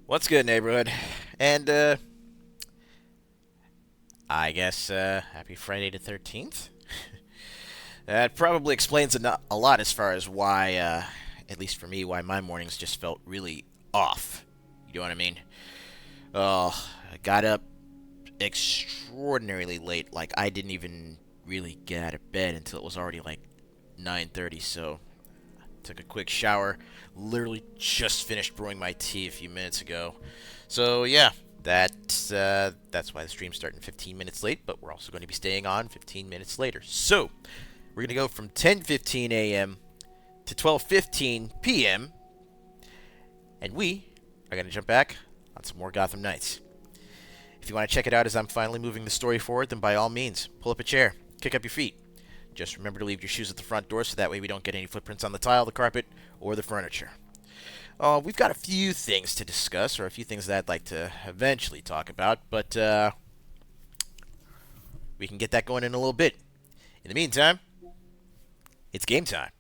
What's good, neighborhood? And, I guess, happy Friday the 13th? That probably explains a lot as far as why, at least for me, why my mornings just felt really off. You know what I mean? I got up extraordinarily late. Like, I didn't even really get out of bed until it was already like 9:30, so took a quick shower. Literally just finished brewing my tea a few minutes ago. So yeah, that's why the stream's starting 15 minutes late. But we're also going to be staying on 15 minutes later. So we're going to go from 10:15 a.m. to 12:15 p.m. and we are going to jump back on some more Gotham Knights. If you want to check it out as I'm finally moving the story forward, then by all means, pull up a chair, kick up your feet. Just remember to leave your shoes at the front door so that way we don't get any footprints on the tile, the carpet, or the furniture. We've got a few things to discuss, or a few things that I'd like to eventually talk about, but we can get that going in a little bit. In the meantime, it's game time.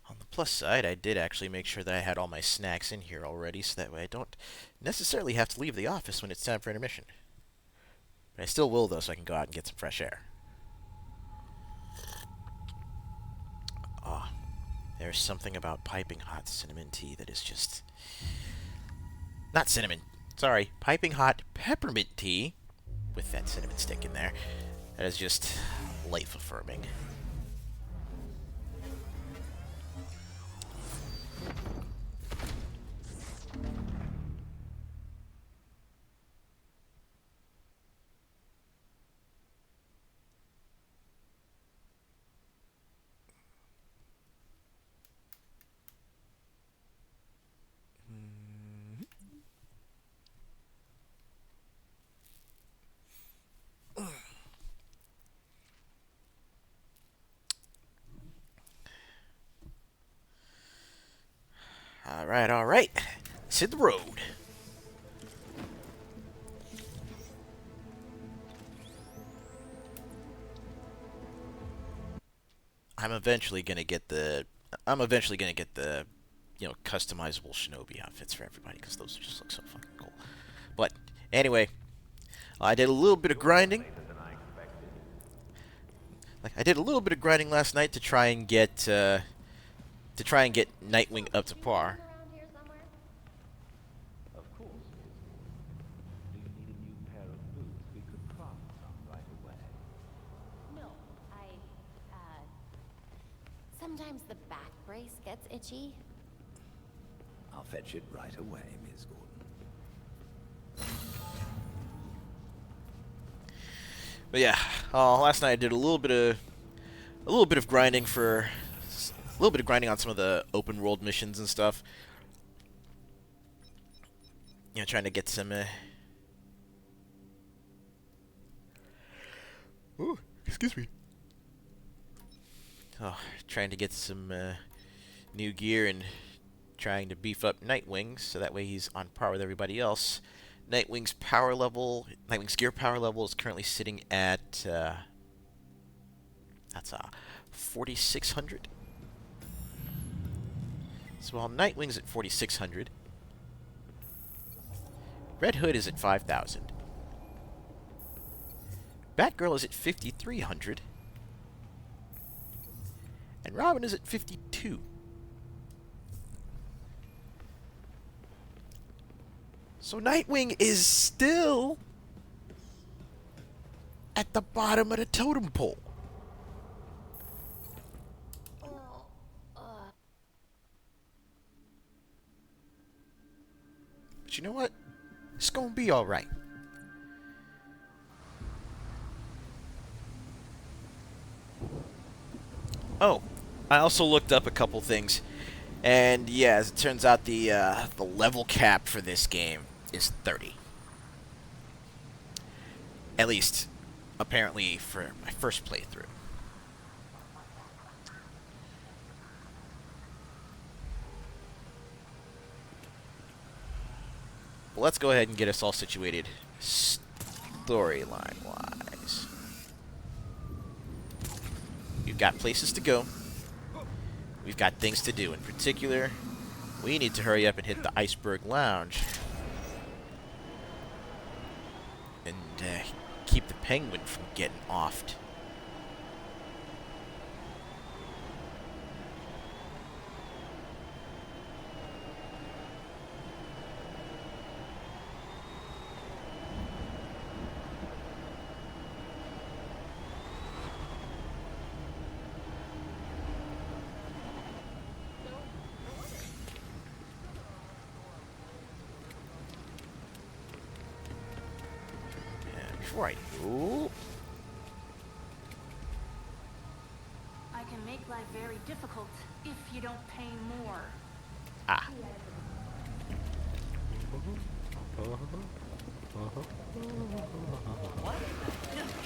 On the plus side, I did actually make sure that I had all my snacks in here already, so that way I don't necessarily have to leave the office when it's time for intermission. But I still will, though, so I can go out and get some fresh air. Ah, there's something about piping hot cinnamon tea that is just... Not cinnamon. Sorry, piping hot peppermint tea with that cinnamon stick in there. That is just life affirming. Alright, alright. Let's hit the road. I'm eventually gonna get the customizable shinobi outfits for everybody because those just look so fucking cool. But anyway, I did a little bit of grinding. Like I did a little bit of grinding last night to try and get Nightwing up to par. Of course, do you need a new pair of boots? We could craft some right away. No, sometimes the back brace gets itchy. I'll fetch it right away, Ms. Gordon. But yeah, last night I did a little bit of grinding for a little bit of grinding on some of the open world missions and stuff. You know, trying to get some. Ooh, excuse me. Oh, trying to get some new gear and trying to beef up Nightwing so that way he's on par with everybody else. Nightwing's gear power level is currently sitting at that's 4,600. So while Nightwing's at 4,600, Red Hood is at 5,000. Batgirl is at 5,300. And Robin is at 52. So Nightwing is still at the bottom of the totem pole. But you know what? It's gonna be alright. Oh, I also looked up a couple things. And yeah, as it turns out, the level cap for this game is 30. At least, apparently, for my first playthrough. But let's go ahead and get us all situated storyline-wise. We've got places to go. We've got things to do. In particular, we need to hurry up and hit the Iceberg Lounge. And keep the Penguin from getting offed. Before I do... I can make life very difficult if you don't pay more. Ah.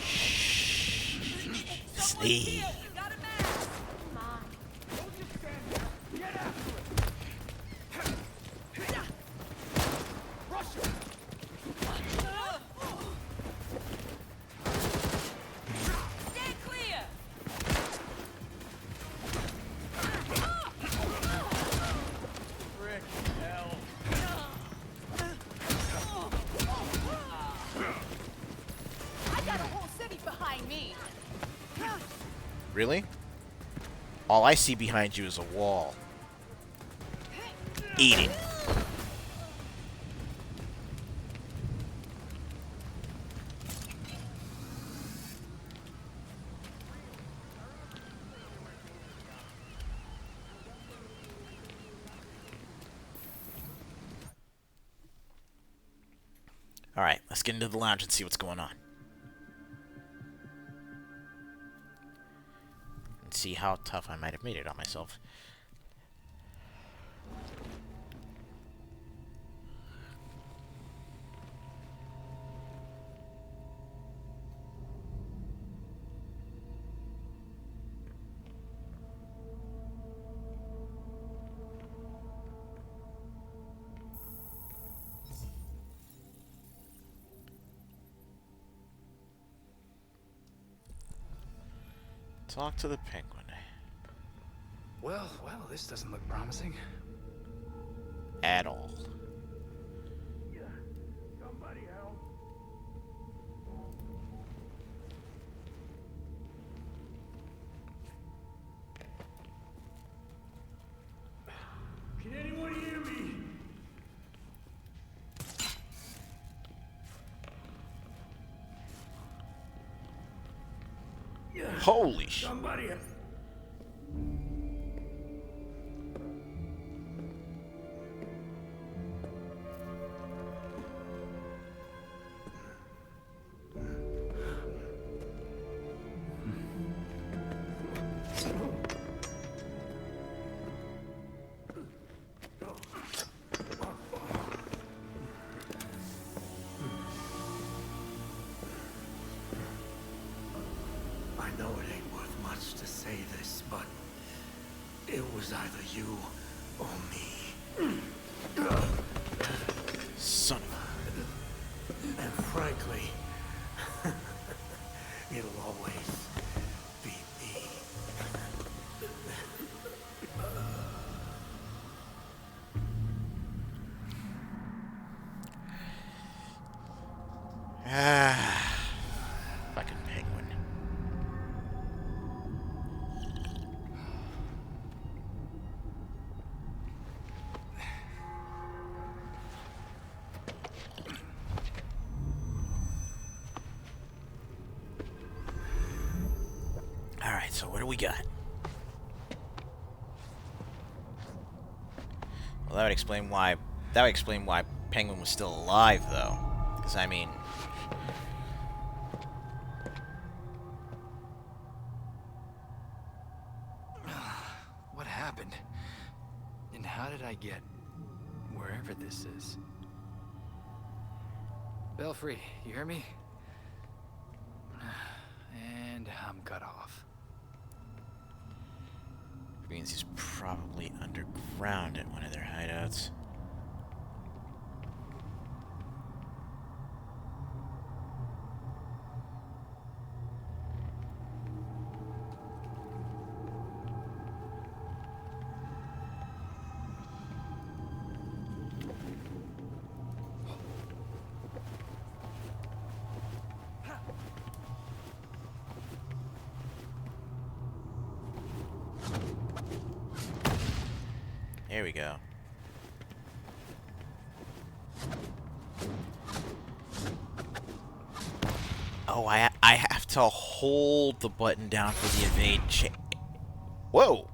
Shh. Sleep. Come on. Stay clear! Frick, hell. I got a whole city behind me. Really? All I see behind you is a wall. Eat it. Alright, let's get into the lounge and see what's going on. And see how tough I might have made it on myself. Talk to the Penguin. Well, this doesn't look promising. At all. Somebody help. Can anyone hear me? Holy sh... Somebody. I know it ain't worth much to say this, but it was either you or me. Son of And frankly, it'll always be me. a... Ah... Fucking Penguin. Alright, so what do we got? Well, that would explain why... That would explain why Penguin was still alive, though. Because, I mean... What happened? And how did I get wherever this is? Belfry, you hear me? And I'm cut off. means he's probably underground at one of their hideouts. There we go. Oh, I have to hold the button down for the evade cha- Whoa!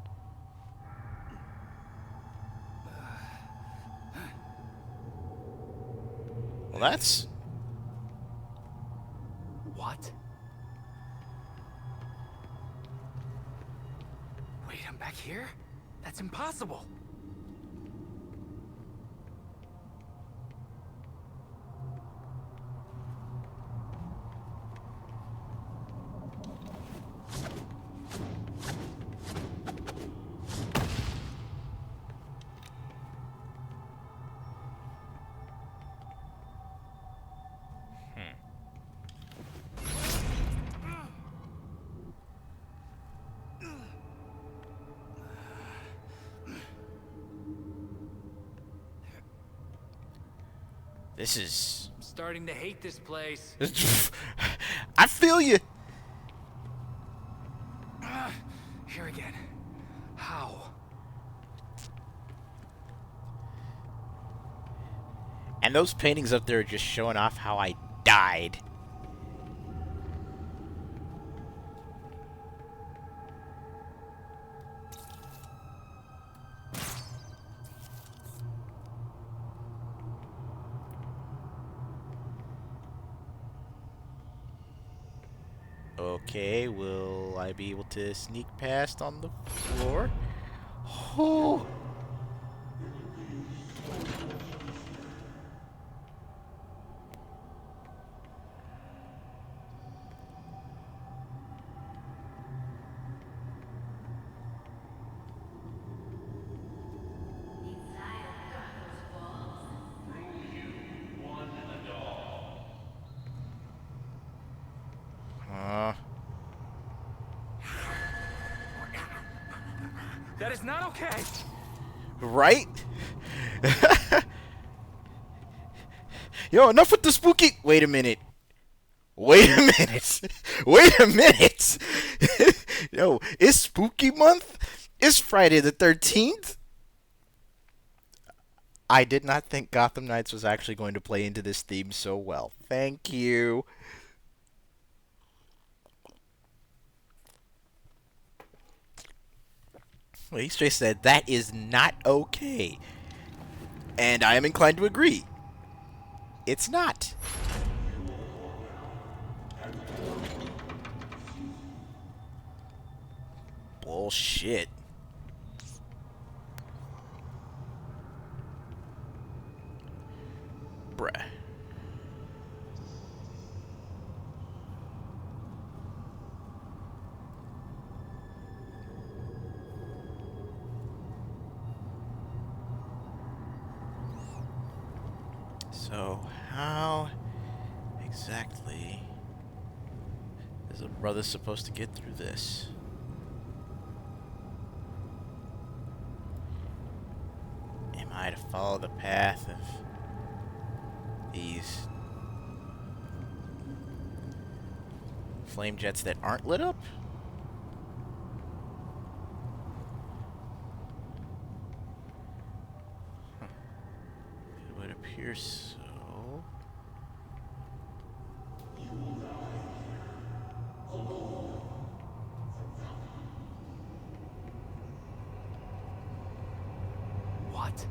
Well, that's... What? Wait, I'm back here? That's impossible. This is... I'm starting to hate this place. I feel you! Here again. How? And those paintings up there are just showing off how I died. Okay, will I be able to sneak past on the floor? Oh. That is not okay. Right? Yo, enough with the spooky... Wait a minute. Wait a minute. Wait a minute. Yo, it's spooky month? It's Friday the 13th? I did not think Gotham Knights was actually going to play into this theme so well. Thank you. Well, he straight said, that is not okay. And I am inclined to agree. It's not. Bullshit. Bruh. So, how exactly is a brother supposed to get through this? Am I to follow the path of these flame jets that aren't lit up? Huh. It would appear so. What?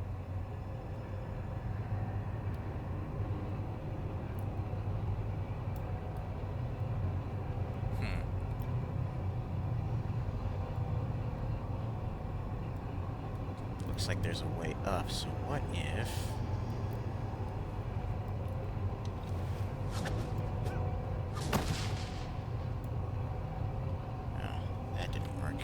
Looks like there's a way up, so what if... Oh, that didn't work.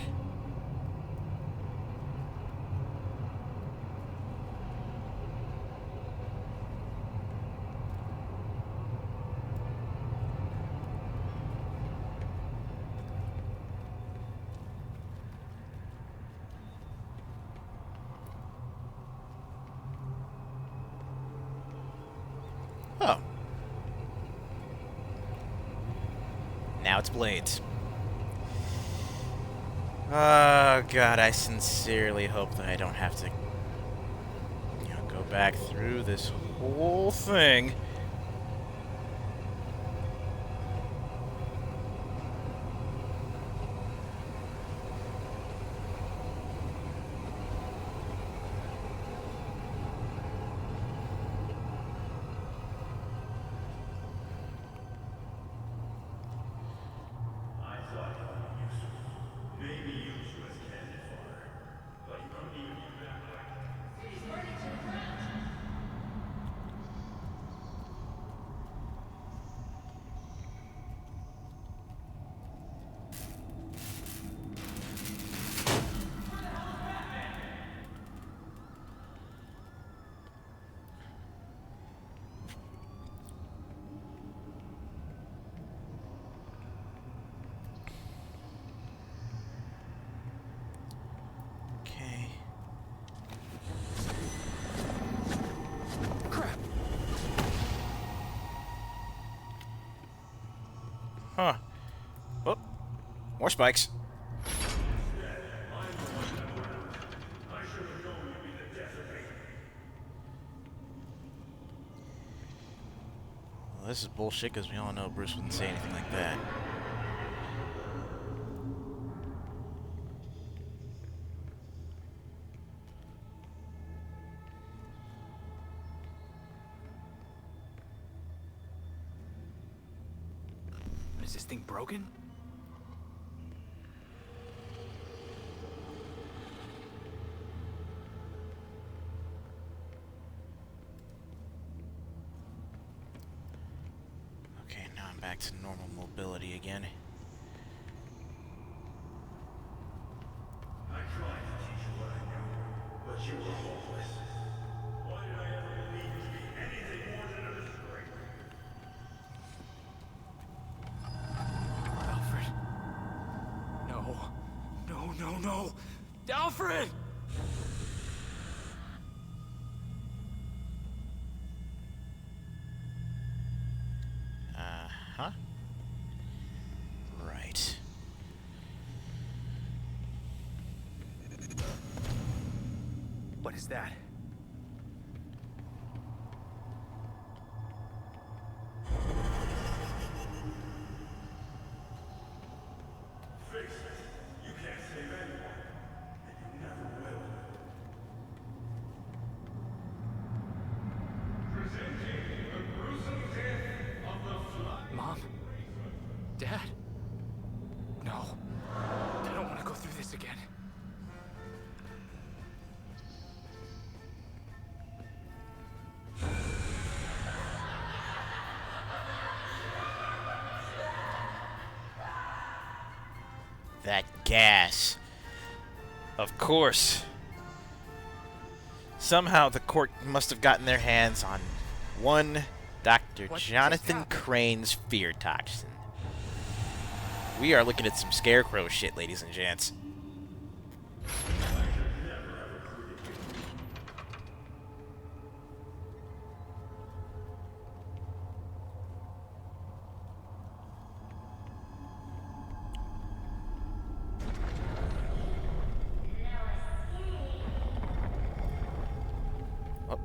Oh. Now it's blades. Oh god, I sincerely hope that I don't have to back through this whole thing. Okay. Crap! Huh. Oh, more spikes. Well, this is bullshit because we all know Bruce wouldn't say anything like that. Is this thing broken? Okay, now I'm back to normal mobility again. I tried to teach you what I knew, but you were hopeless. Why did I ever believe you to be anything more than a disgrace? Alfred. No. No, no, no! Alfred! Uh-huh. Right. What is that? Face it, you can't save anyone, and you never will. Presenting the gruesome death of the fly. Mom? Dad? No. I don't want to go through this again. That gas. Of course. Somehow the court must have gotten their hands on one Dr. What just Jonathan happened? Crane's fear toxin. We are looking at some scarecrow shit, ladies and gents. Oh.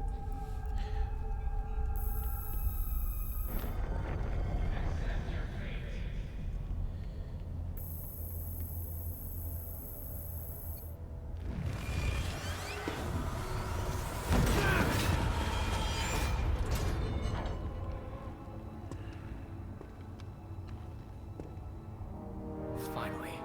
Finally.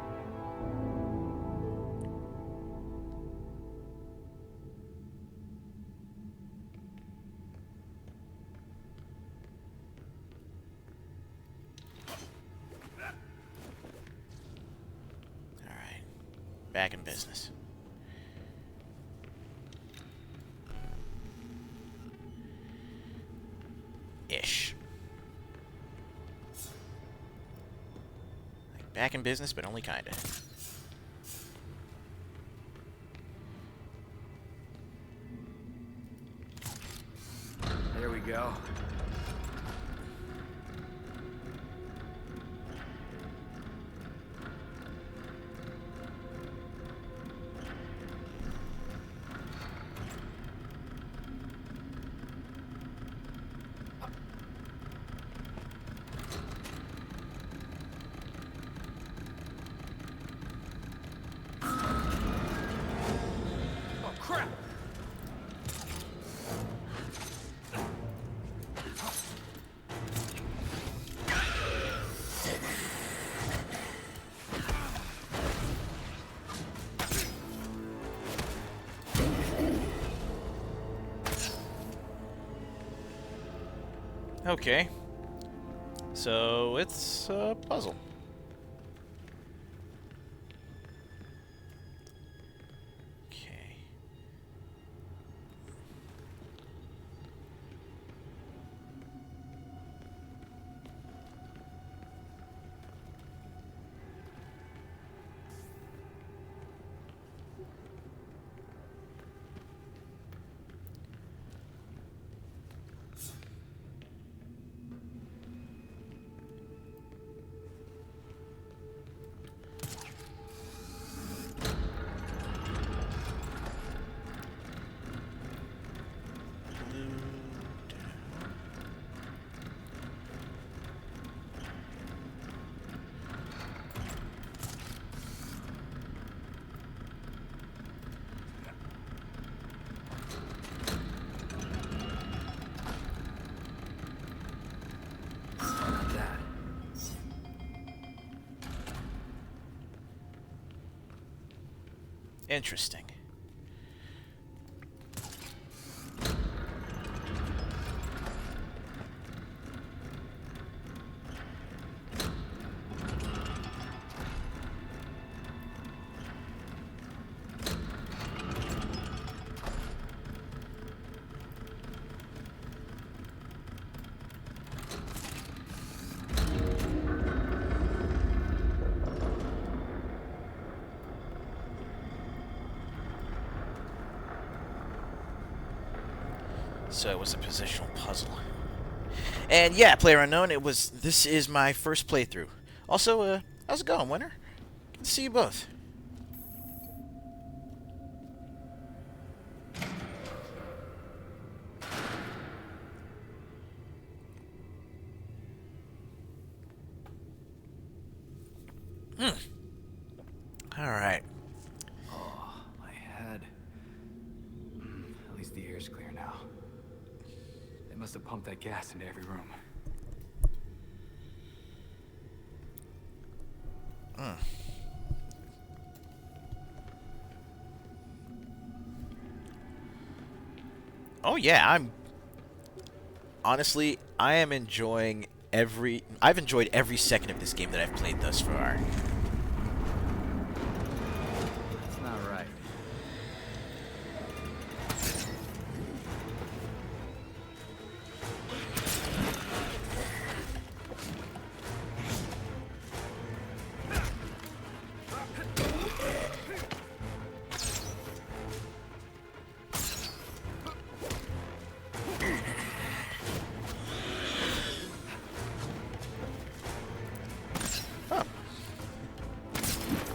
Alright. Back in business. Ish. Like, back in business, but only kinda. There we go. Okay. So it's a puzzle. Okay. Not that. Interesting. So it was a positional puzzle. And yeah, player unknown, this is my first playthrough. Also, how's it going, Winter? Good to see you both. Alright. Oh, my head. At least the air's clear now. They must have pumped that gas into every room. Oh yeah, honestly, I am enjoying I've enjoyed every second of this game that I've played thus far. That's not right.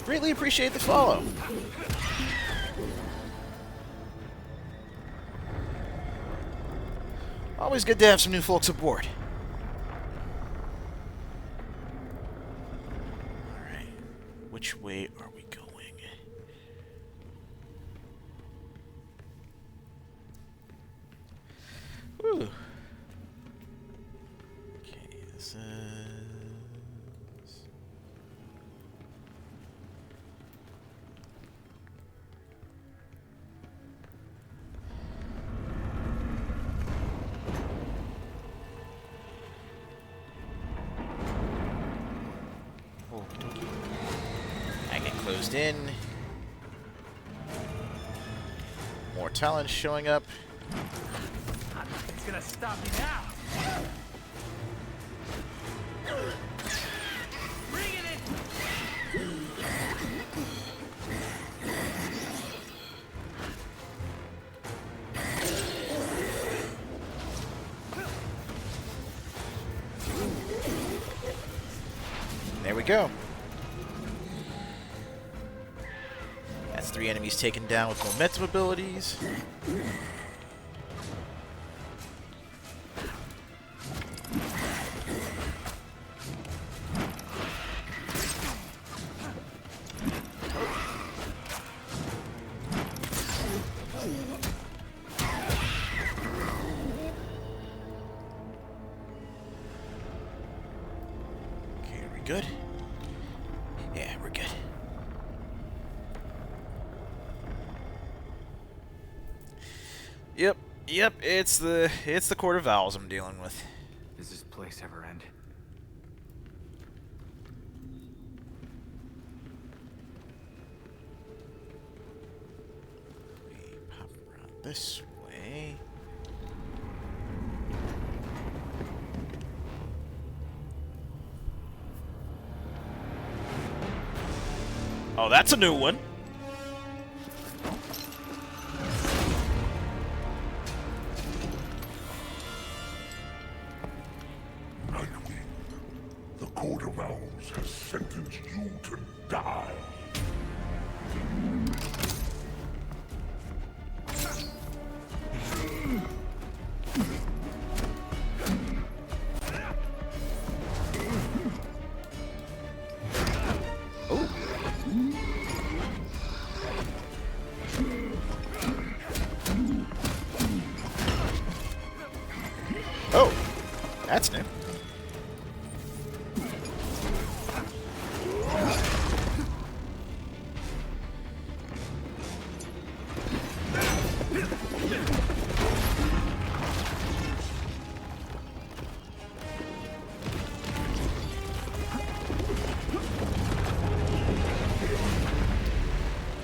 Greatly appreciate the follow. Always good to have some new folks aboard. Alright. Which way are we going? Whew. Okay, this is... I get closed in. More talents showing up. It's gonna stop me now. Bring it in. There we go. That's 3 enemies taken down with momentum abilities. Okay, are we good? Yeah, we're good. Yep, it's the Court of Owls I'm dealing with. Does this place ever end? We pop around this way. Oh, that's a new one. Nightwing, the Court of Owls has sentenced you to die. Oh, that's new.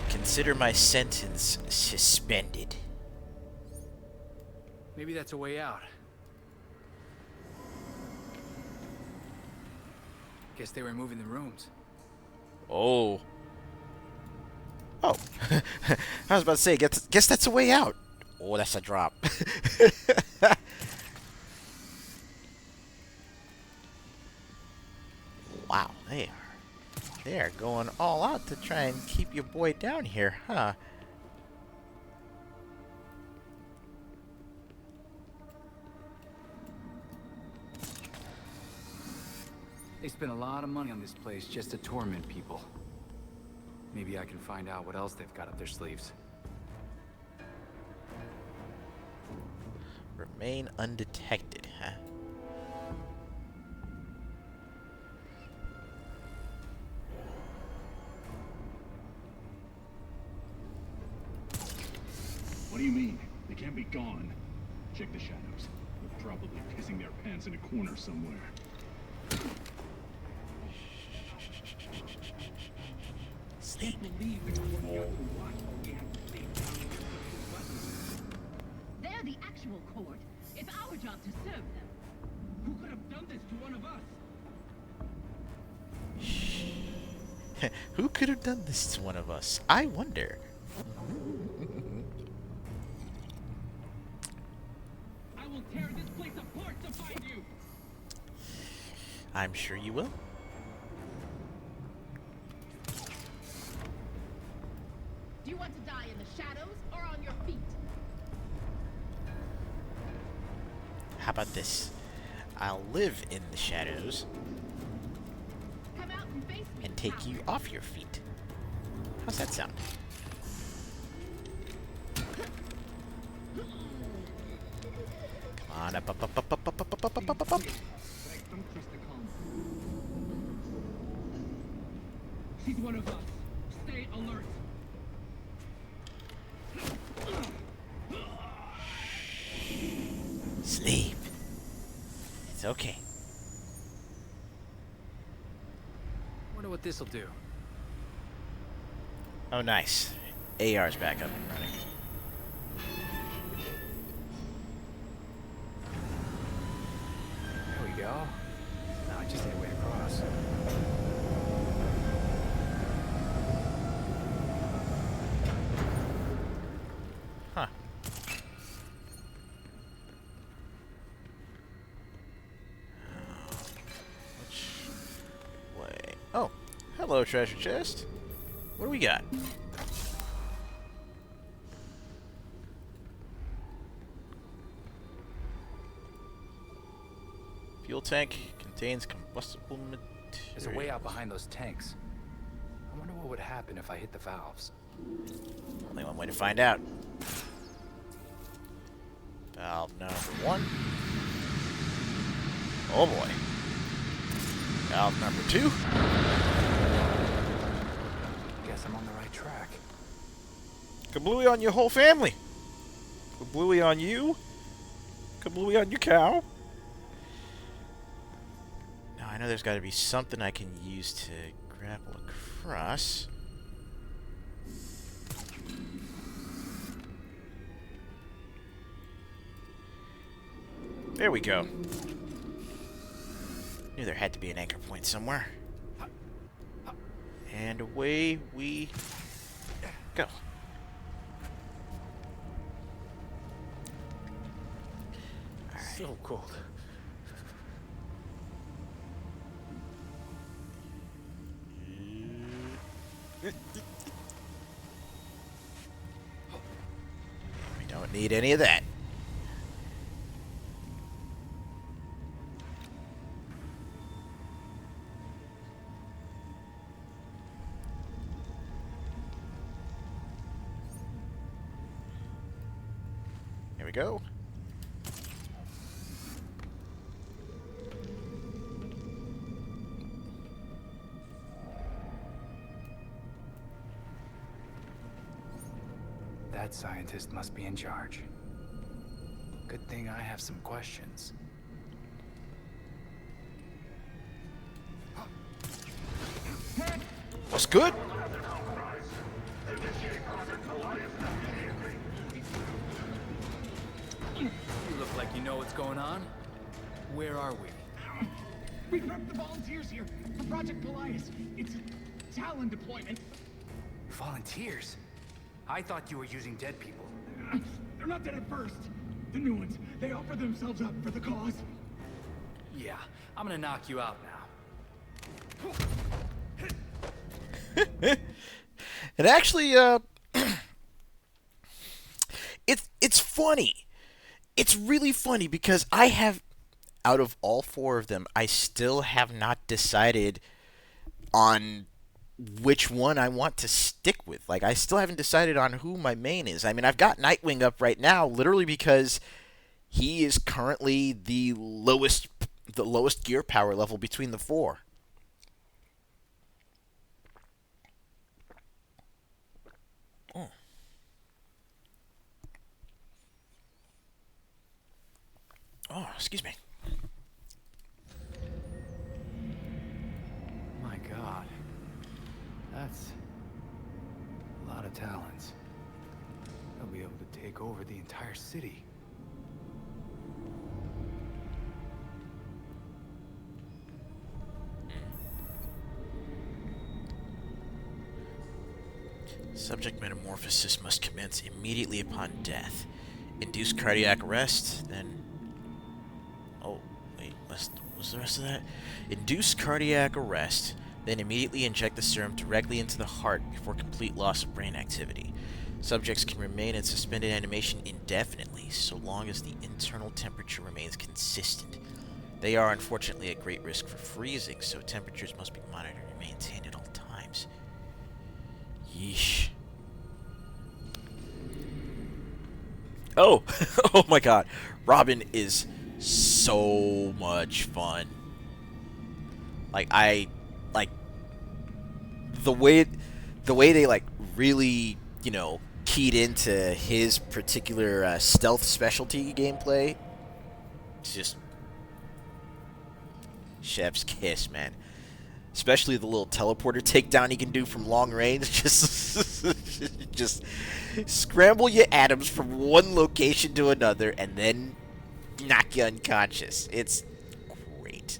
Consider my sentence suspended. Maybe that's a way out. Guess they were moving the rooms. Oh. Oh. I was about to say, guess that's a way out. Oh, that's a drop. Wow, they are going all out to try and keep your boy down here, huh? They spent a lot of money on this place just to torment people. Maybe I can find out what else they've got up their sleeves. Remain undetected, huh? What do you mean? They can't be gone. Check the shadows. They're probably pissing their pants in a corner somewhere. Sleep. They're the actual court. It's our job to serve them. Who could have done this to one of us? Who could have done this to one of us? I wonder. I will tear this place apart to find you. I'm sure you will. Do you want to die in the shadows or on your feet? How about this? I'll live in the shadows Come out and face me. and take you off your feet. How's that sound? Come on, up, up, up, up, up, up, up, up, up, up, up, up. Don't trust the calm. She's one of us. Stay alert. Sleep. It's okay. Wonder what this'll do. Oh, nice. AR's back up and running. There we go. Now I just need a way across. Huh. Which way? Oh, hello, treasure chest. What do we got? Fuel tank contains combustible material. There's a way out behind those tanks. I wonder what would happen if I hit the valves. Only one way to find out. Valve number 1. Oh boy. Valve number 2. Guess I'm on the right track. Kablooey on your whole family. Kablooey on you. Kablooey on your cow. know there's got to be something I can use to grapple across. There we go. Knew there had to be an anchor point somewhere. And away we go. So cold. We don't need any of that. Here we go. That scientist must be in charge. Good thing I have some questions. What's good? You look like you know what's going on. Where are we? We prepped the volunteers here for Project Goliath. It's a Talon deployment. Volunteers? I thought you were using dead people. They're not dead at first. The new ones, they offer themselves up for the cause. Yeah, I'm gonna knock you out now. It actually, it's funny. It's really funny because I have, out of all four of them, I still have not decided on which one I want to stick with. Like, I still haven't decided on who my main is. I mean, I've got Nightwing up right now, literally because he is currently the lowest gear power level between the four. Oh. Oh, excuse me. My God. That's a lot of talents. They'll be able to take over the entire city. Subject metamorphosis must commence immediately upon death. Induce cardiac arrest, then... Oh, wait, what's the rest of that? Induce cardiac arrest, then immediately inject the serum directly into the heart before complete loss of brain activity. Subjects can remain in suspended animation indefinitely, so long as the internal temperature remains consistent. They are unfortunately at great risk for freezing, so temperatures must be monitored and maintained at all times. Yeesh. Oh! Oh my god. Robin is so much fun. Like, the way they, like, really, you know, keyed into his particular stealth specialty gameplay. It's just chef's kiss, man. Especially the little teleporter takedown he can do from long range. Just scramble your atoms from one location to another and then knock you unconscious. It's great.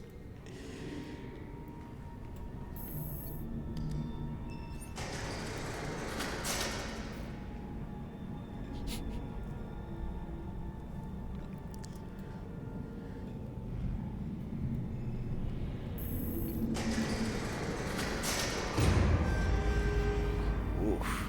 Oof.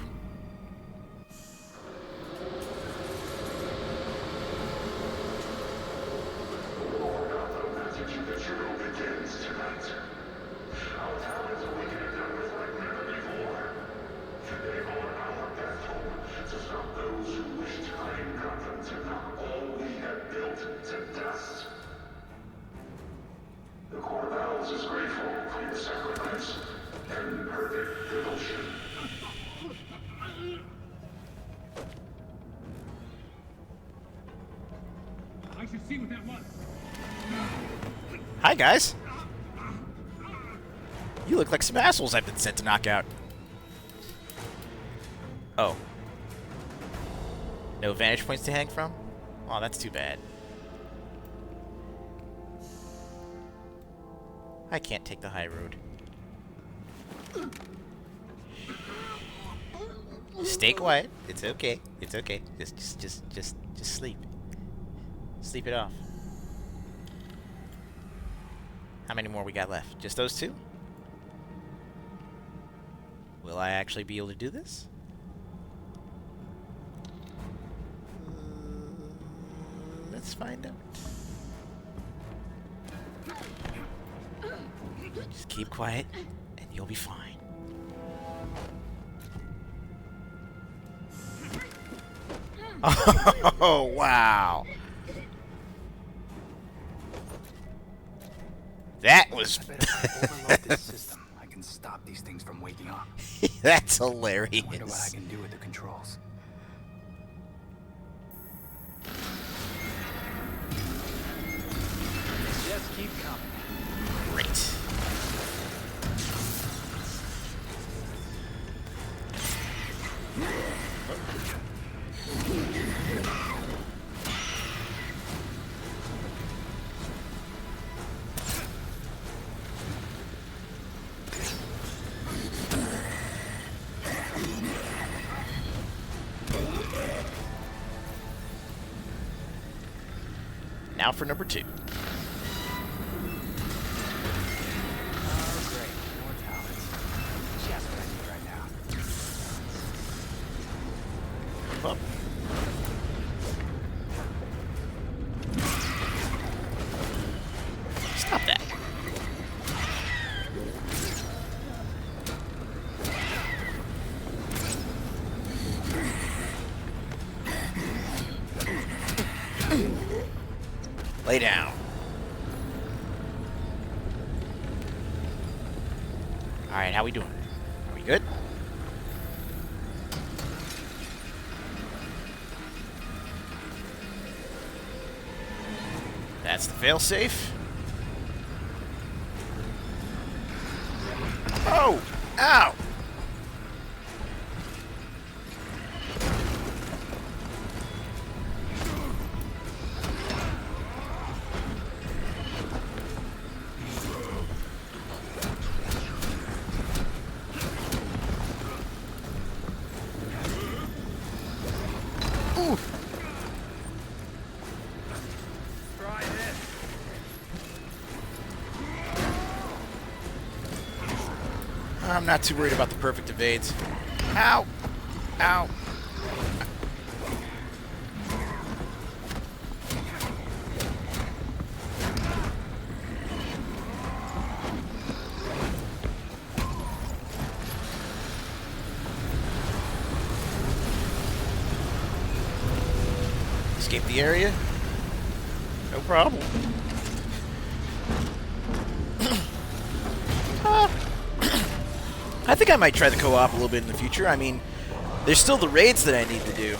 The Court of Owls is grateful for your sacrifice and perfect devotion. I should see what that was. Hi, guys. You look like some assholes I've been sent to knock out. Oh. No vantage points to hang from? Oh, that's too bad. I can't take the high road. Stay quiet. It's okay. It's okay. Just sleep. Sleep it off. How many more we got left? Just those two? Will I actually be able to do this? Let's find out. Just keep quiet, and you'll be fine. Oh, wow. That was... I bet if I overload this system, I can stop these things from waking up. That's I wonder what I hilarious. can do with the controls. Just keep coming. Great. Now for number 2. Oh, great. More talents. Just what I need right now. Up. Stop that. Lay down. Alright, how we doing? Are we good? That's the failsafe. Oh! Ow! Ooh! Try this. I'm not too worried about the perfect evades. Ow! Ow! Escape the area? No problem. I think I might try the co-op a little bit in the future. I mean, there's still the raids that I need to do.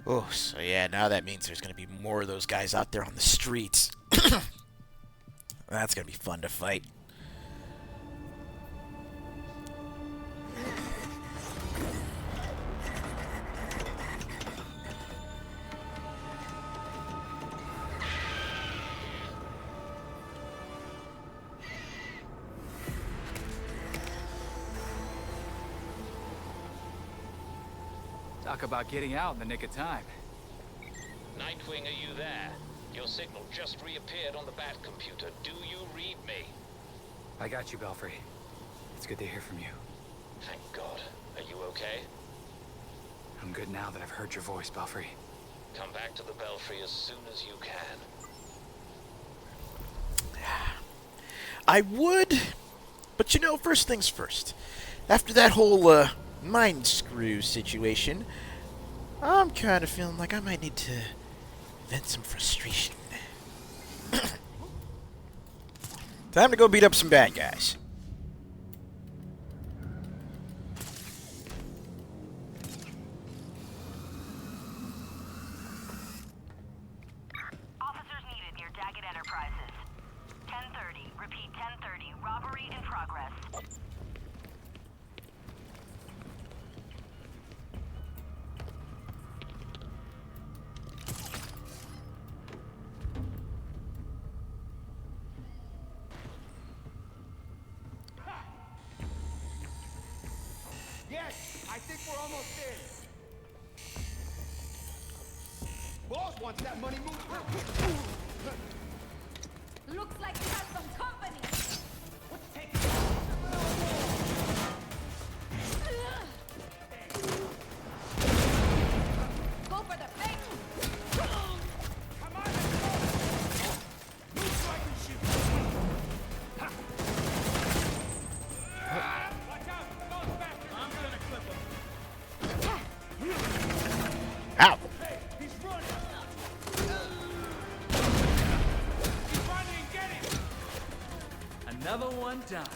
Oh, so yeah, now that means there's going to be more of those guys out there on the streets. That's going to be fun to fight. Talk about getting out in the nick of time. Nightwing, are you there? Your signal just reappeared on the Bat computer. Do you read me? I got you, Belfry. It's good to hear from you. Thank God. Are you okay? I'm good now that I've heard your voice, Belfry. Come back to the Belfry as soon as you can. I would, but you know, first things first. After that whole mind screw situation, I'm kind of feeling like I might need to vent some frustration. Time to go beat up some bad guys. Officers needed near Daggett Enterprises. 10:30. Repeat, 10:30. Robbery in progress. Yes, I think we're almost there. Boss wants that money moved through. Looks like you have some company. What's taking Go for the face. Come on, let's go. Move so I can shoot. Watch out, those bastards. I'm gonna clip him. Ow! Hey, he's running. He's running, get him. Another one done.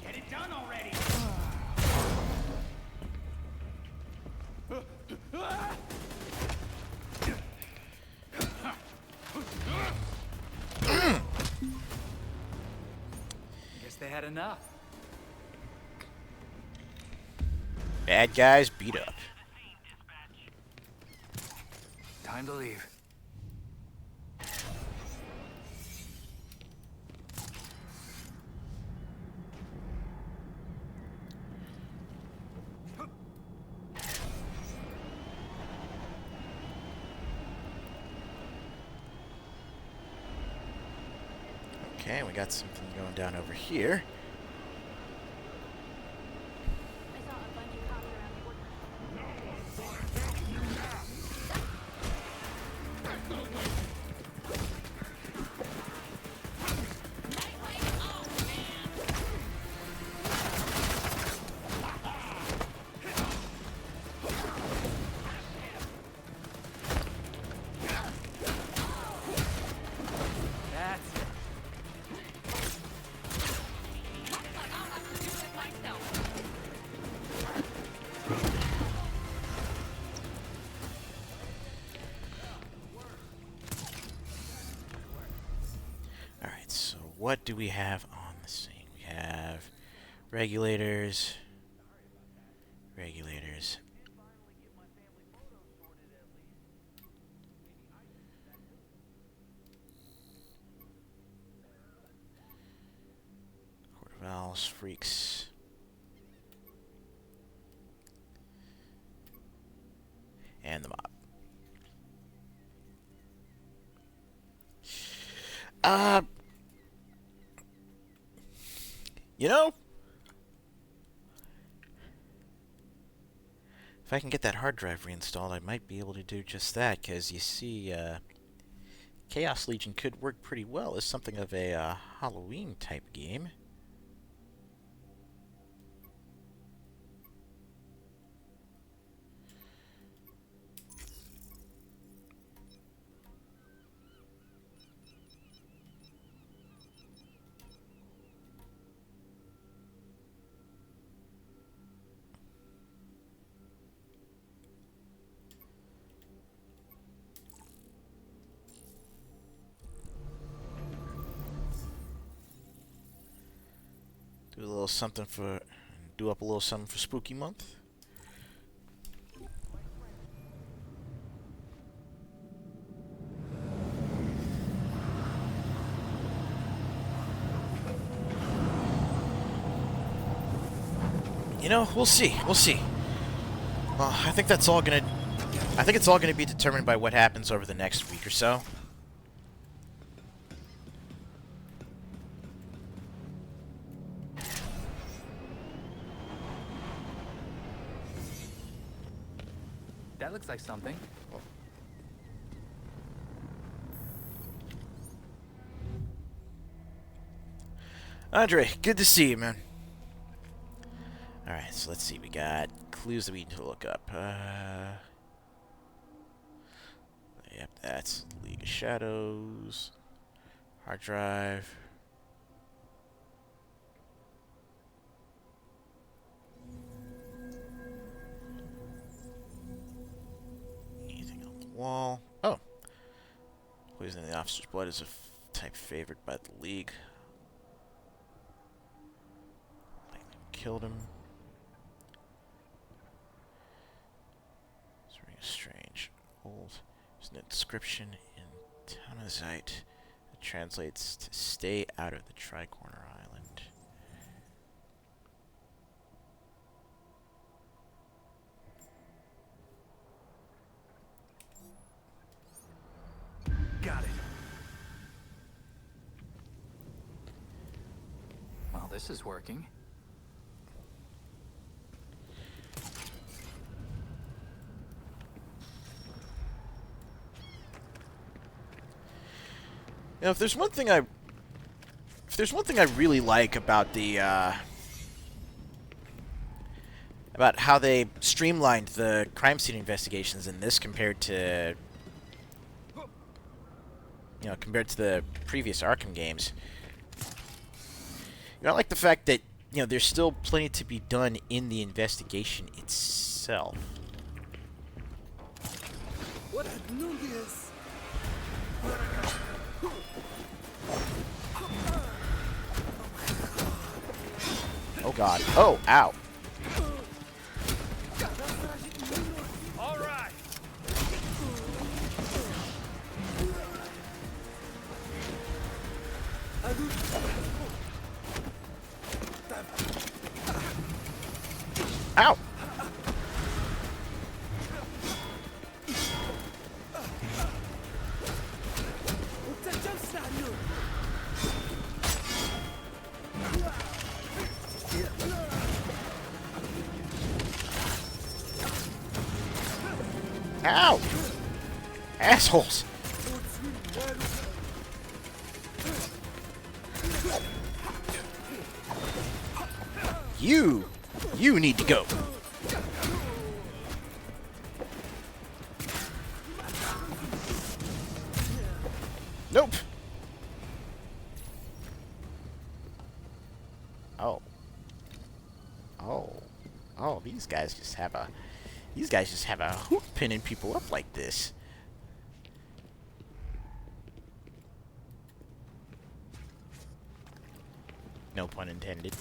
Get it done already. Guess they had enough. Bad guys beat up. Time to leave. Okay, we got something going down over here. I saw a bunch of cops around the corner. That's it. Alright, so what do we have on the scene? We have regulators. Regulators. Court of Owls, freaks. And the mob. You know, if I can get that hard drive reinstalled, I might be able to do just that, because you see, Chaos Legion could work pretty well as something of a Halloween type game. Do a little something for, do up a little something for Spooky Month. You know, we'll see. We'll see. Well, I think that's all gonna... I think it's all gonna be determined by what happens over the next week or so. That looks like something. Andre, good to see you, man. Alright, so let's see. We got clues that we need to look up. Yep, that's League of Shadows. Hard drive. Anything on the wall? Oh. Poison in the officer's blood is a type favored by the League. Lightning killed him. This ring is strange. Old. There's an inscription in Tanazite that translates to "Stay out of the Tricorner Island." Got it. Well, this is working. You know, if there's one thing I really like about the about how they streamlined the crime scene investigations in this compared to the previous Arkham games. I like the fact that there's still plenty to be done in the investigation itself. What a nuisance! Oh god. Oh, ow. All right. Ow. Ow! Assholes! You need to go. Nope. Oh. Oh. Oh, these guys just have a hook pinning people up like this. No pun intended.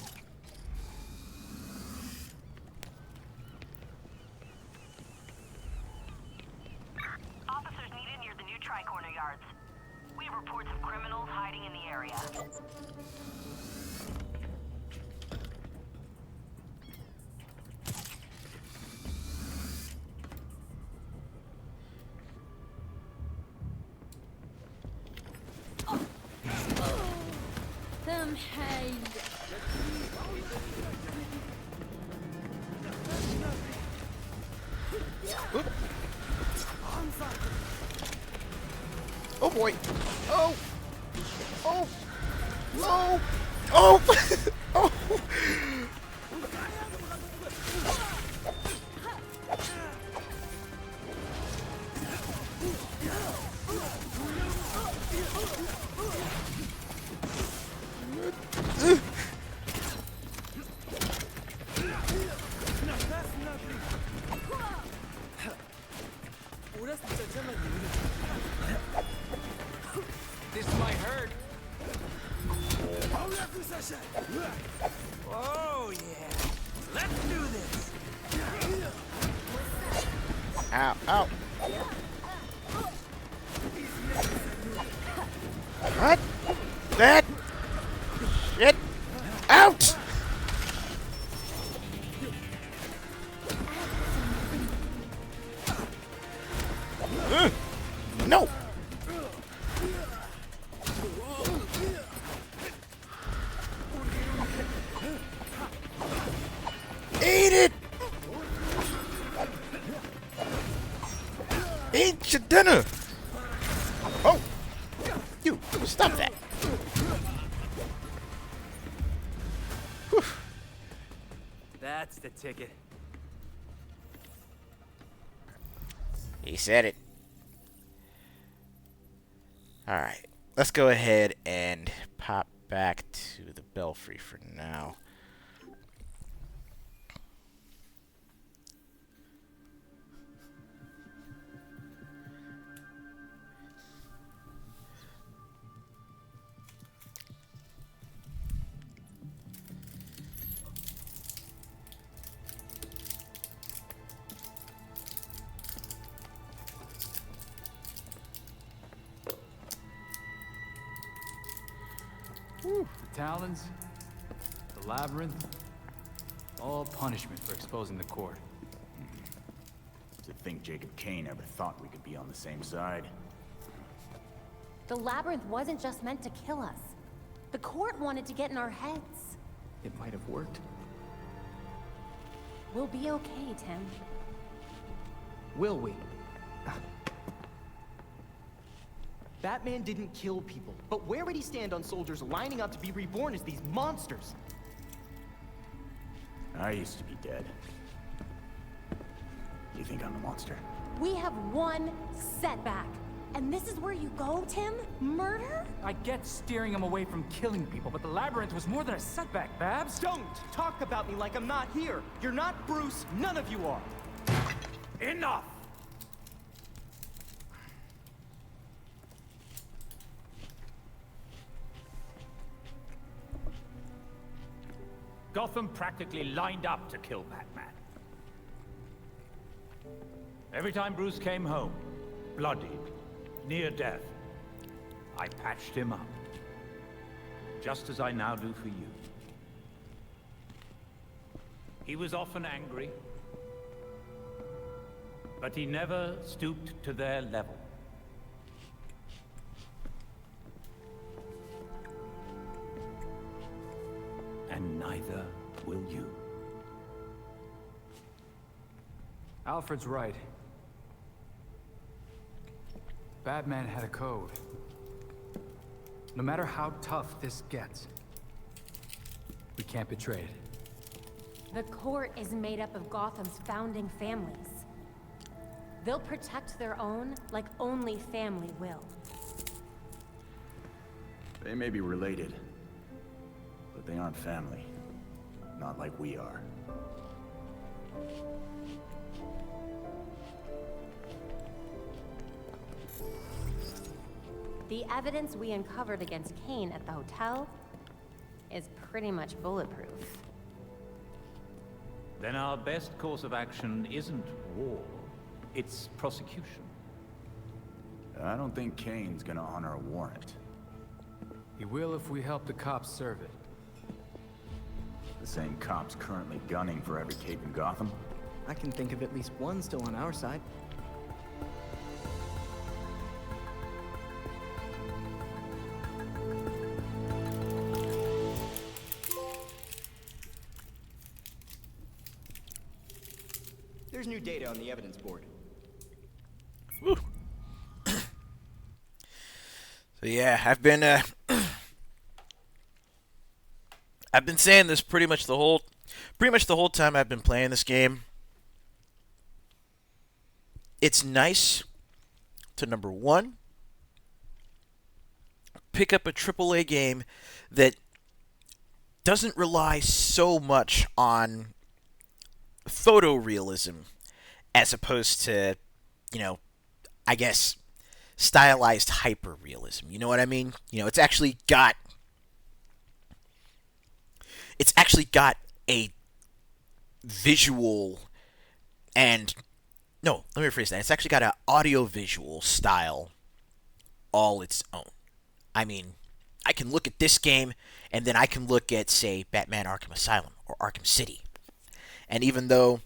Officers needed near the new Tricorner yards. We have reports of criminals hiding in the area. Them hey. Oop. Oh boy. Oh. Oh. No. Oh. Oh. This might hurt. Oh yeah. Let's do this. Ow. Ow. What? That? Get out! No! Eat it! Eat your dinner! Oh! You, stop that! Whew. That's the ticket. He said it. Alright, let's go ahead and pop back to the belfry for now. The Talons, the Labyrinth, all punishment for exposing the court. To think Jacob Kane ever thought we could be on the same side. The labyrinth wasn't just meant to kill us. The court wanted to get in our heads. It might have worked. We'll be okay, Tim. Will we? Batman didn't kill people, but where would he stand on soldiers lining up to be reborn as these monsters? I used to be dead. You think I'm the monster? We have one setback. And this is where you go, Tim? Murder? I get steering him away from killing people, but the Labyrinth was more than a setback, Babs. Don't talk about me like I'm not here. You're not Bruce, none of you are. Enough! Gotham practically lined up to kill Batman. Every time Bruce came home, bloodied, near death, I patched him up. Just as I now do for you. He was often angry, but he never stooped to their level. And neither will you. Alfred's right. Batman had a code. No matter how tough this gets, we can't betray it. The court is made up of Gotham's founding families. They'll protect their own like only family will. They may be related, but they aren't family. Not like we are. The evidence we uncovered against Kane at the hotel is pretty much bulletproof. Then our best course of action isn't war, it's prosecution. I don't think Kane's gonna honor a warrant. He will if we help the cops serve it. The same cops currently gunning for every cape in Gotham? I can think of at least one still on our side. There's new data on the evidence board. Woo. So yeah, I've been saying this pretty much the whole time I've been playing this game. It's nice to, number one, pick up a AAA game that doesn't rely so much on photorealism as opposed to, I guess, stylized hyperrealism. You know what I mean? It's actually got a visual and no, let me rephrase that. It's actually got an audio-visual style all its own. I mean, I can look at this game and then I can look at, say, Batman Arkham Asylum or Arkham City. And even though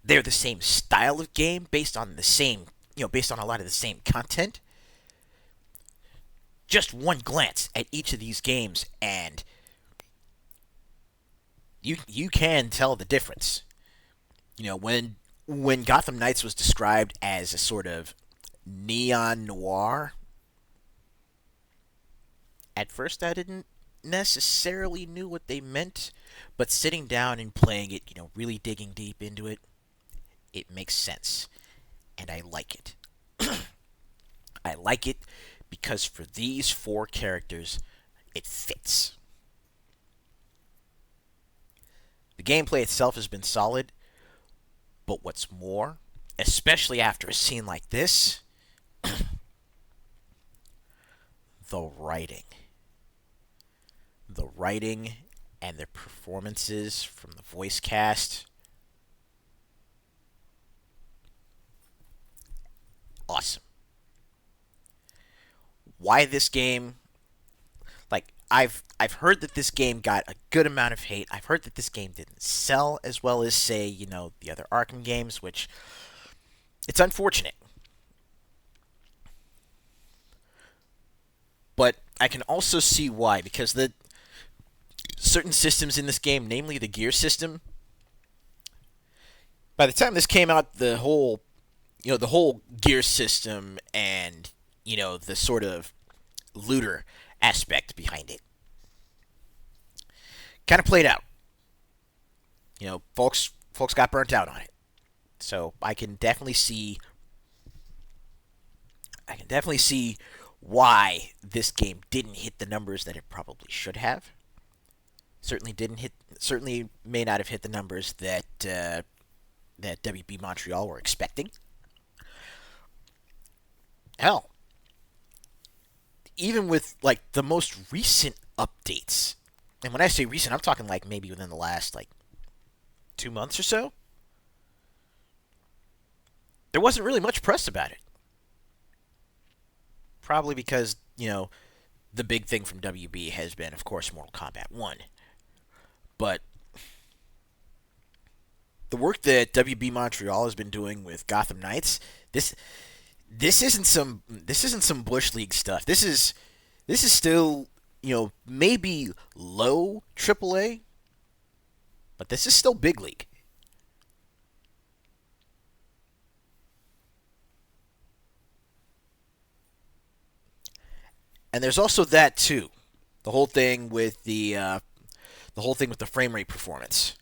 they're the same style of game based on the same based on a lot of the same content. Just one glance at each of these games, and you can tell the difference. When Gotham Knights was described as a sort of neon noir, at first I didn't necessarily knew what they meant, but sitting down and playing it, really digging deep into it, it makes sense, and I like it. I like it because for these four characters, it fits. The gameplay itself has been solid, but what's more, especially after a scene like this, the writing. The writing and the performances from the voice cast. Awesome. Why this game? Like, I've heard that this game got a good amount of hate. I've heard that this game didn't sell as well as, say, the other Arkham games, which it's unfortunate. But I can also see why, because the certain systems in this game, namely the gear system, by the time this came out, the whole gear system and the sort of looter aspect behind it kind of played out. Folks got burnt out on it. So I can definitely see why this game didn't hit the numbers that it probably should have. Certainly may not have hit the numbers that WB Montreal were expecting. Hell, even with like the most recent updates, and when I say recent, I'm talking like maybe within the last 2 months or so, there wasn't really much press about it. Probably because, the big thing from WB has been, of course, Mortal Kombat 1. But the work that WB Montreal has been doing with Gotham Knights, this isn't some Bush League stuff. This is still, maybe low AAA, but this is still big league. And there's also that too, the whole thing with the frame rate performance.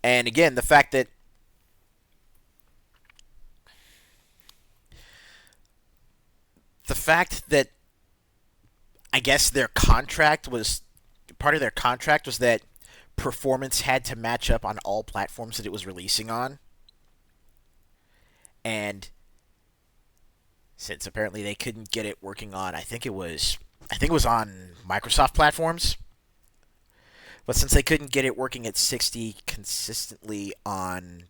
And again, the fact that I guess part of their contract was that performance had to match up on all platforms that it was releasing on. And since apparently they couldn't get it working on, I think it was on Microsoft platforms. But since they couldn't get it working at 60 consistently on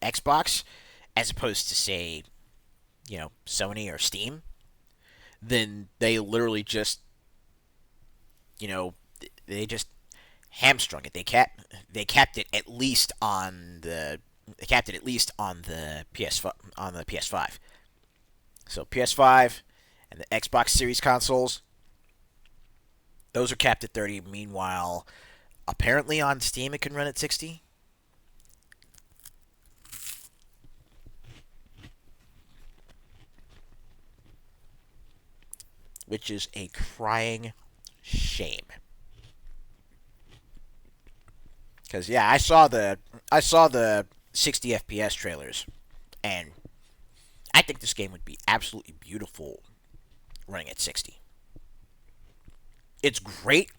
Xbox, as opposed to, say, Sony or Steam, then they literally just, they just hamstrung it. They capped it at least on the PS5. So PS5 and the Xbox Series consoles, those are capped at 30. Meanwhile, apparently on Steam it can run at 60. Which is a crying shame. Because yeah, I saw the 60 FPS trailers, and I think this game would be absolutely beautiful running at 60. It's great.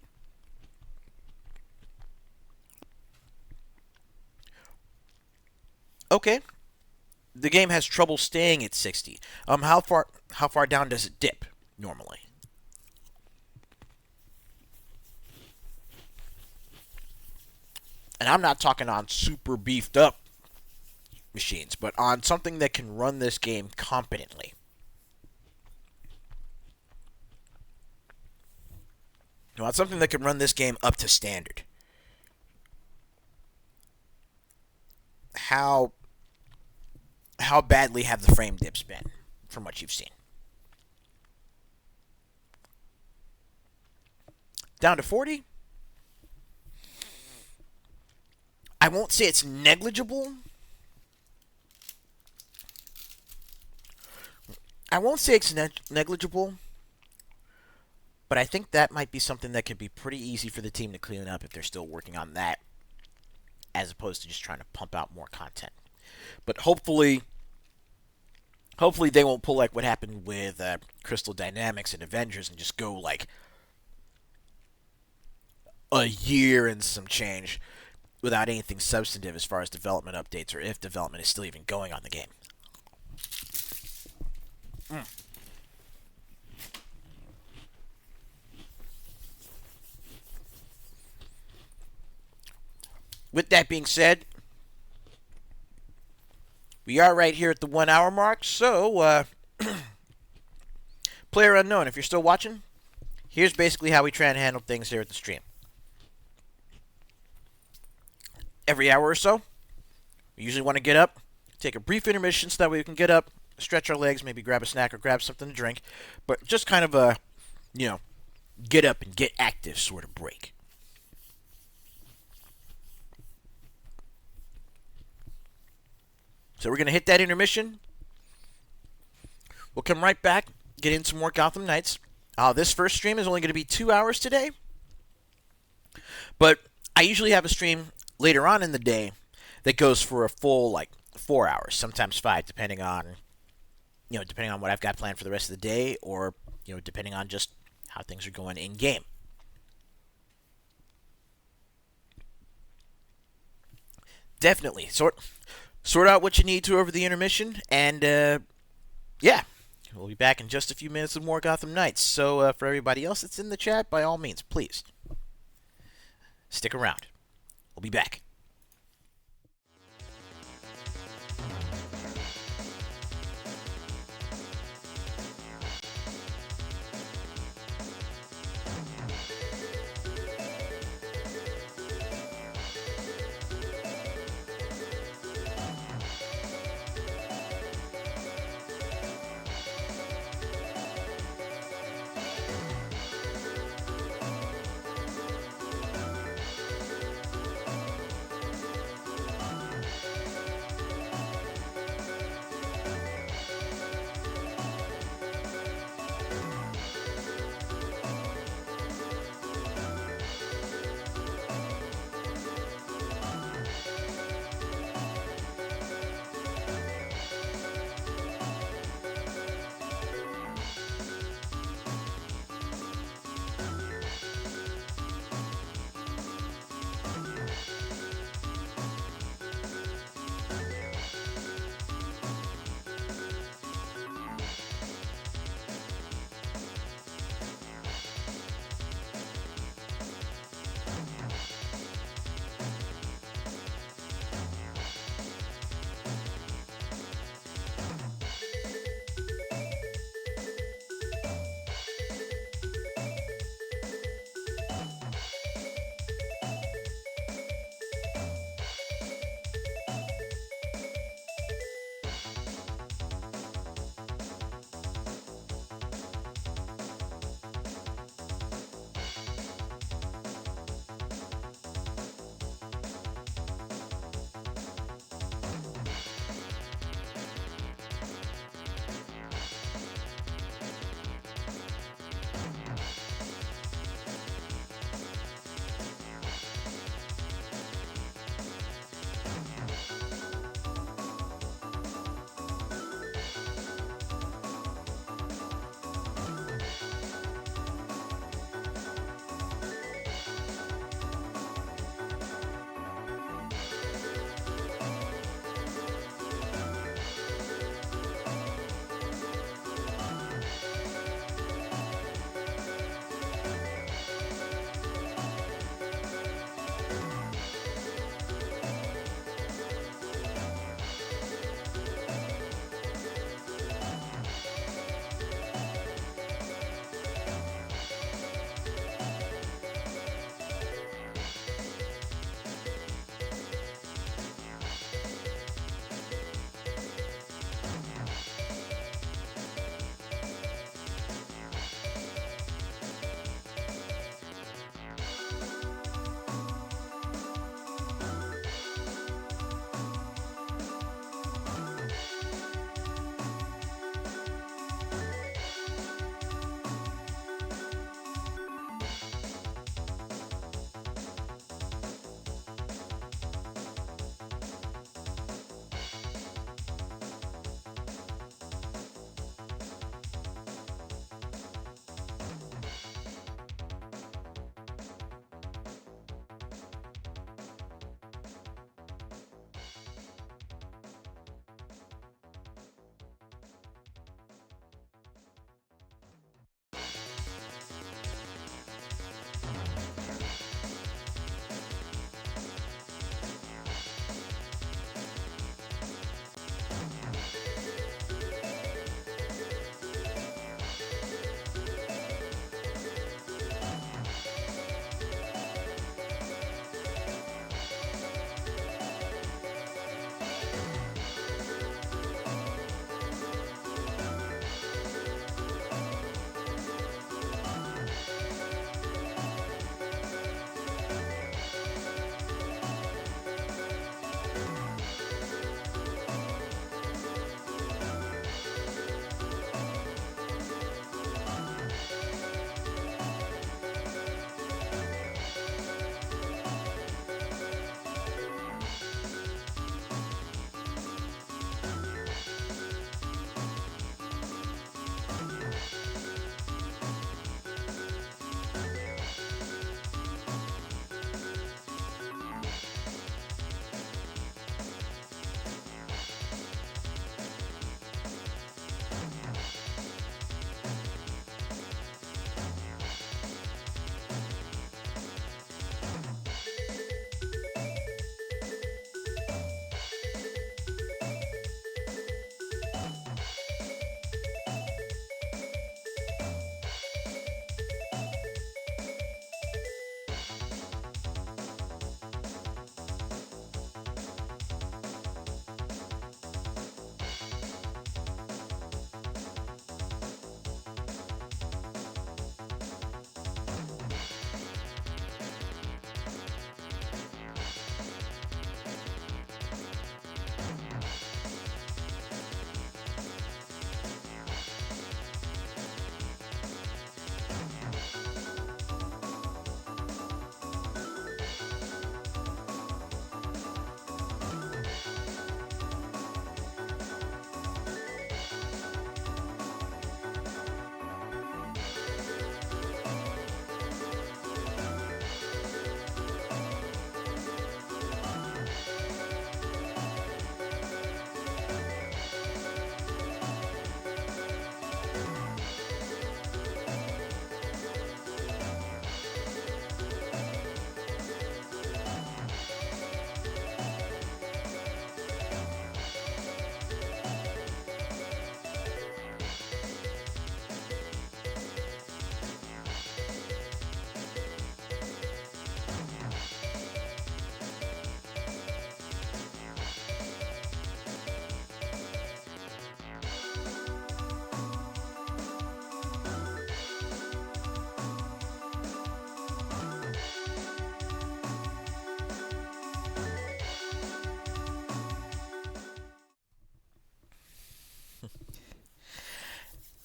Okay. The game has trouble staying at 60. How far down does it dip normally? And I'm not talking on super beefed up machines, but on something that can run this game competently. On something that can run this game up to standard. how badly have the frame dips been from what you've seen? Down to 40? I won't say it's negligible. I won't say it's negligible, but I think that might be something that could be pretty easy for the team to clean up if they're still working on that, as opposed to just trying to pump out more content. But hopefully they won't pull like what happened with Crystal Dynamics and Avengers and just go like a year and some change without anything substantive as far as development updates or if development is still even going on the game. With that being said, we are right here at the 1 hour mark, so Player Unknown, if you're still watching, here's basically how we try and handle things here at the stream. Every hour or so, we usually want to get up, take a brief intermission so that way we can get up, stretch our legs, maybe grab a snack or grab something to drink, but just kind of a, get up and get active sort of break. So we're going to hit that intermission. We'll come right back, get in some more Gotham Knights. This first stream is only going to be 2 hours today, but I usually have a stream later on in the day that goes for a full 4 hours, sometimes 5, depending on what I've got planned for the rest of the day, or depending on just how things are going in game. Definitely sort out what you need to over the intermission, and yeah, we'll be back in just a few minutes with more Gotham Knights. So for everybody else that's in the chat, by all means, please stick around. We'll be back.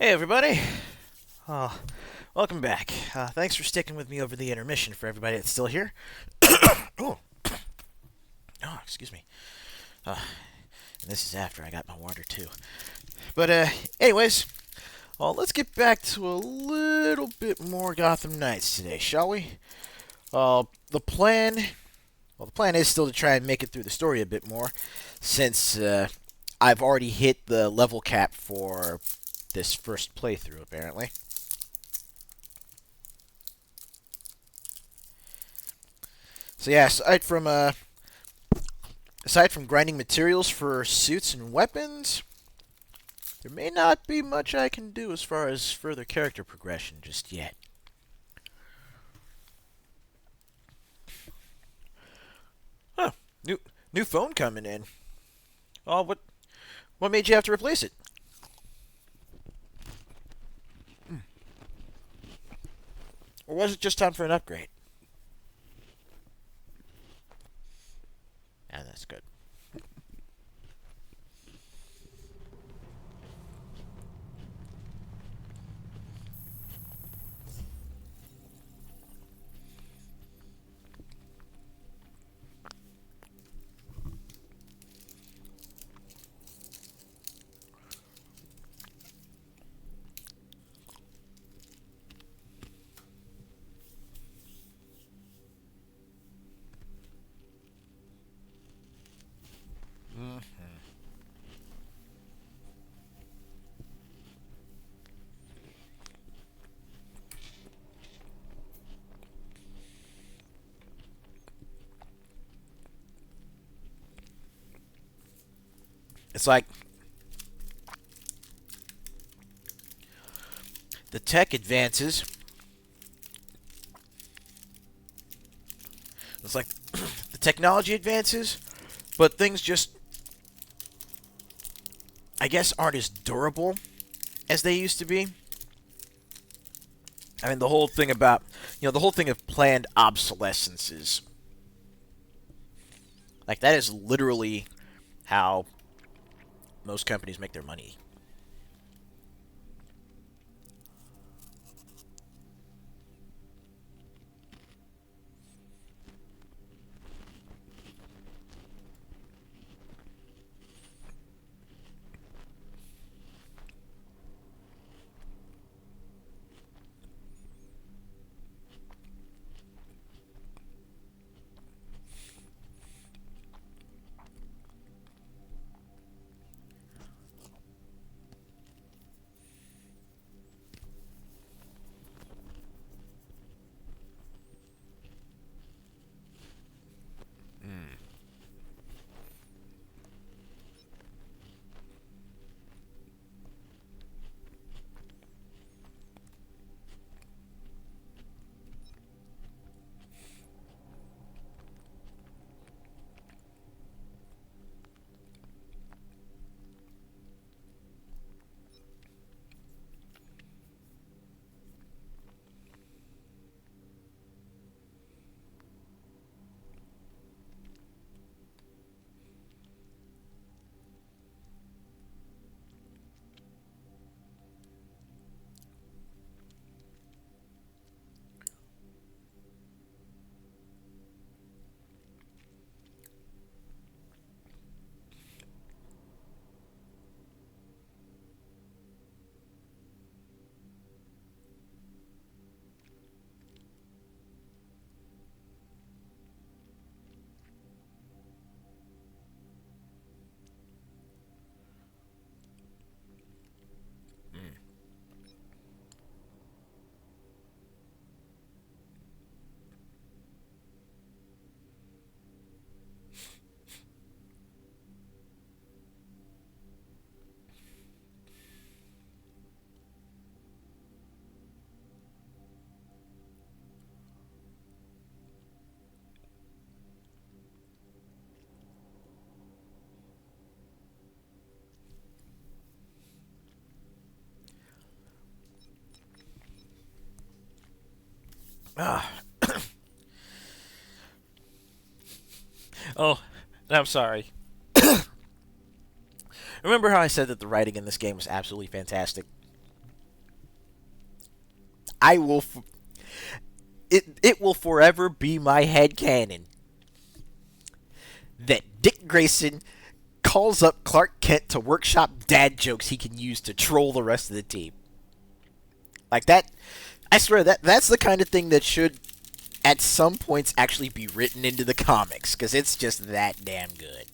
Hey everybody! Uh, Welcome back. Thanks for sticking with me over the intermission for everybody that's still here. Oh, excuse me. And this is after I got my water too. But anyways, let's get back to a little bit more Gotham Knights today, shall we? The plan, the plan is still to try and make it through the story a bit more, since I've already hit the level cap for this first playthrough, apparently. So yeah, aside from grinding materials for suits and weapons, there may not be much I can do as far as further character progression just yet. Huh? New phone coming in. Oh, what made you have to replace it? Or was it just time for an upgrade? And that's good. It's like the tech advances. It's like the technology advances, but things just, I guess, aren't as durable as they used to be. I mean, the whole thing about, the whole thing of planned obsolescence is, like, that is literally how most companies make their money. Ah. Oh, I'm sorry. Remember how I said that the writing in this game was absolutely fantastic? I will. It will forever be my headcanon that Dick Grayson calls up Clark Kent to workshop dad jokes he can use to troll the rest of the team. Like that, I swear that's the kind of thing that should, at some points, actually be written into the comics because it's just that damn good.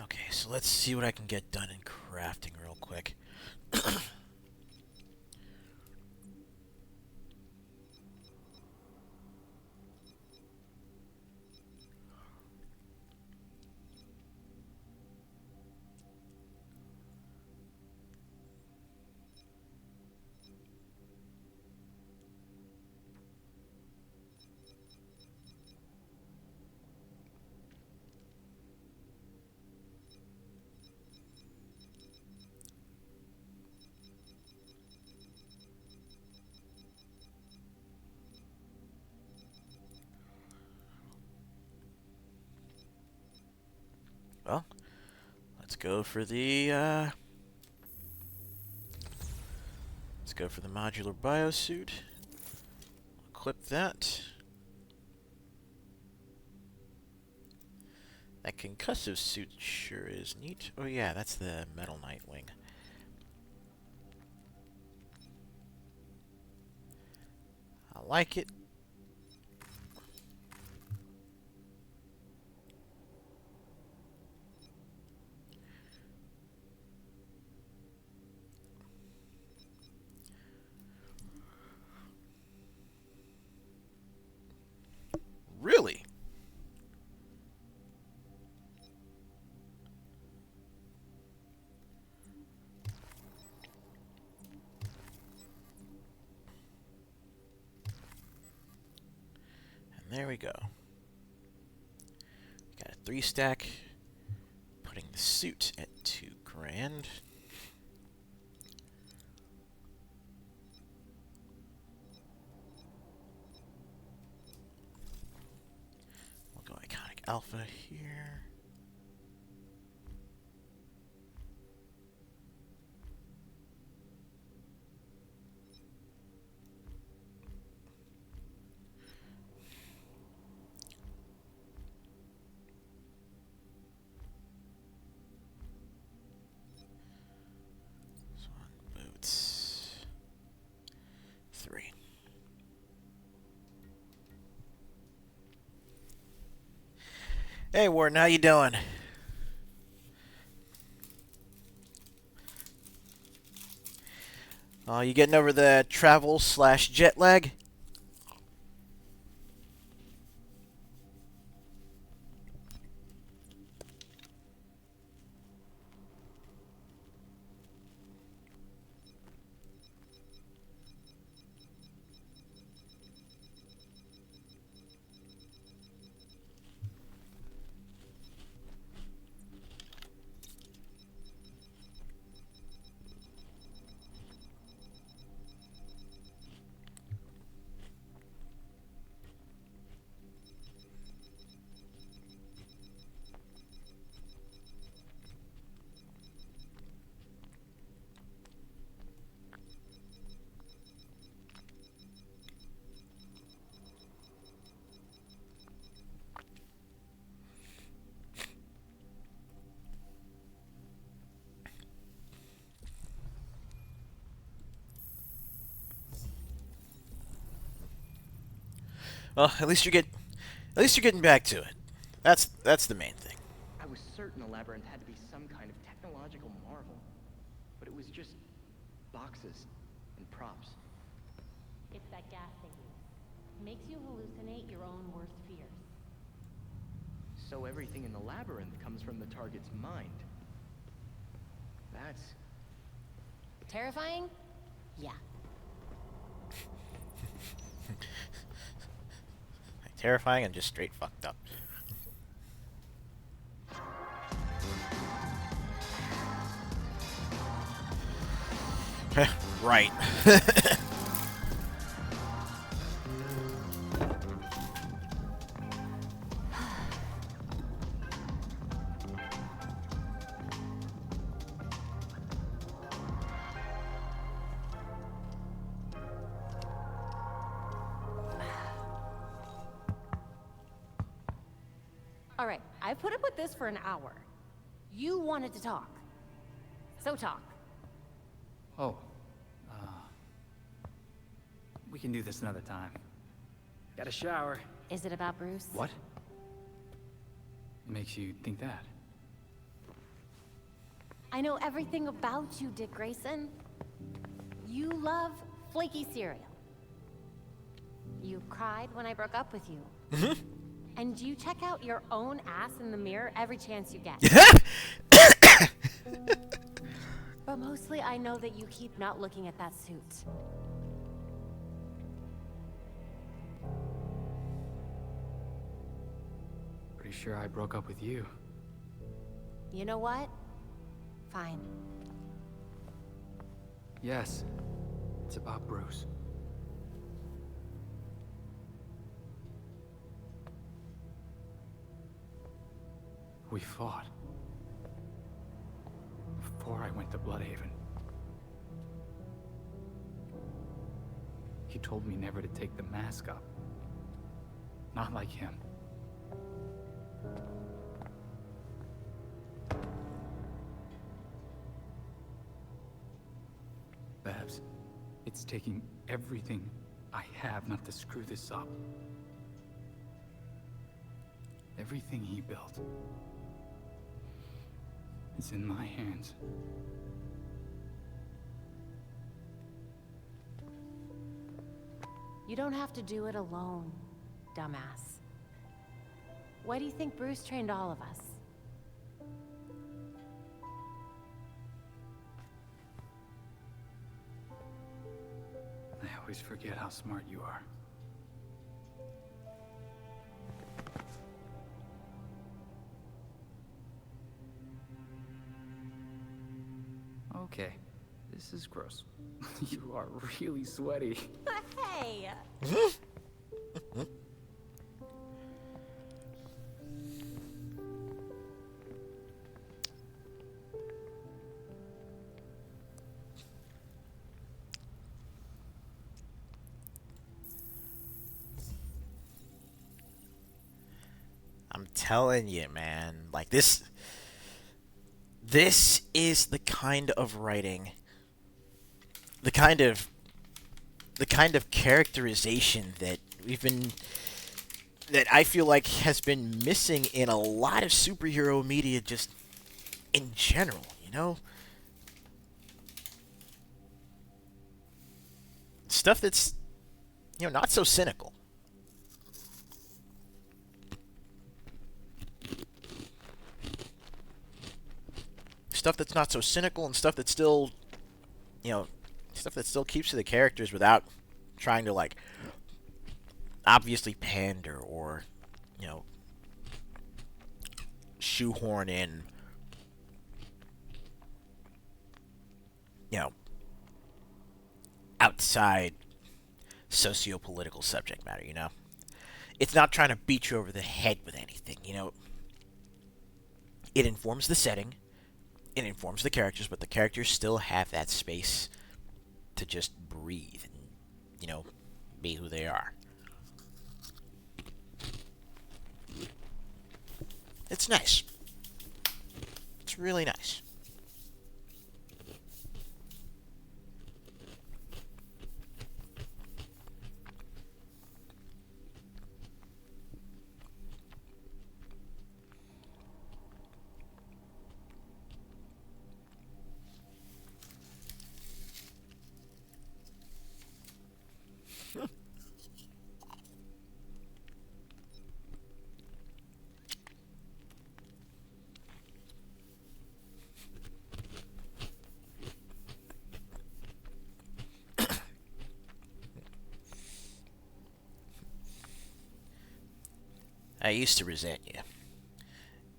Okay, so let's see what I can get done in crafting real quick. Well, let's go for the modular biosuit. Equip that. That concussive suit sure is neat. Oh yeah, that's the Metal Nightwing. I like it. Really? And there we go. Got a 3-stack. Putting the suit at $2,000. We'll go Iconic Alpha here. Boots. 3. Hey Warden, how you doing? You getting over the travel/jet lag? Well, at least you're getting back to it. That's the main thing. I was certain the labyrinth had to be some kind of technological marvel, but it was just boxes and props. It's that gas they use. Makes you hallucinate your own worst fears. So everything in the labyrinth comes from the target's mind. That's... Terrifying? Yeah. Terrifying and just straight fucked up. Right. All right, I put up with this for an hour. You wanted to talk. So talk. Oh. We can do this another time. Got a shower. Is it about Bruce? What? Makes you think that? I know everything about you, Dick Grayson. You love flaky cereal. You cried when I broke up with you. And you check out your own ass in the mirror every chance you get. But mostly I know that you keep not looking at that suit. Pretty sure I broke up with you. You know what? Fine. Yes. It's about Bruce. We fought. Before I went to Bloodhaven. He told me never to take the mask up. Not like him. Babs, it's taking everything I have not to screw this up. Everything he built. It's in my hands. You don't have to do it alone, dumbass. Why do you think Bruce trained all of us? I always forget how smart you are. Okay, this is gross. You are really sweaty. Hey! I'm telling you, man. Like this is the kind of writing, the kind of characterization that that I feel like has been missing in a lot of superhero media just in general, you know? stuff that's, not so cynical. Stuff that's not so cynical and stuff that still, stuff that still keeps to the characters without trying to, like, obviously pander or, shoehorn in, outside socio-political subject matter. It's not trying to beat you over the head with anything. It informs the setting, it informs the characters, but the characters still have that space to just breathe and, be who they are. It's nice. It's really nice. I used to resent you.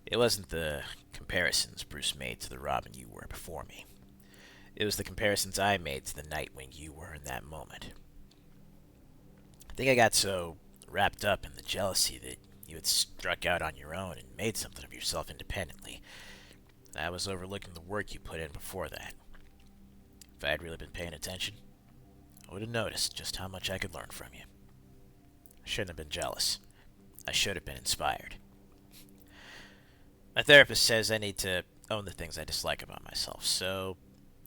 It wasn't the comparisons Bruce made to the Robin you were before me. It was the comparisons I made to the Nightwing you were in that moment. I think I got so wrapped up in the jealousy that you had struck out on your own and made something of yourself independently. I was overlooking the work you put in before that. If I had really been paying attention, I would have noticed just how much I could learn from you. I shouldn't have been jealous. I should have been inspired. My therapist says I need to own the things I dislike about myself, so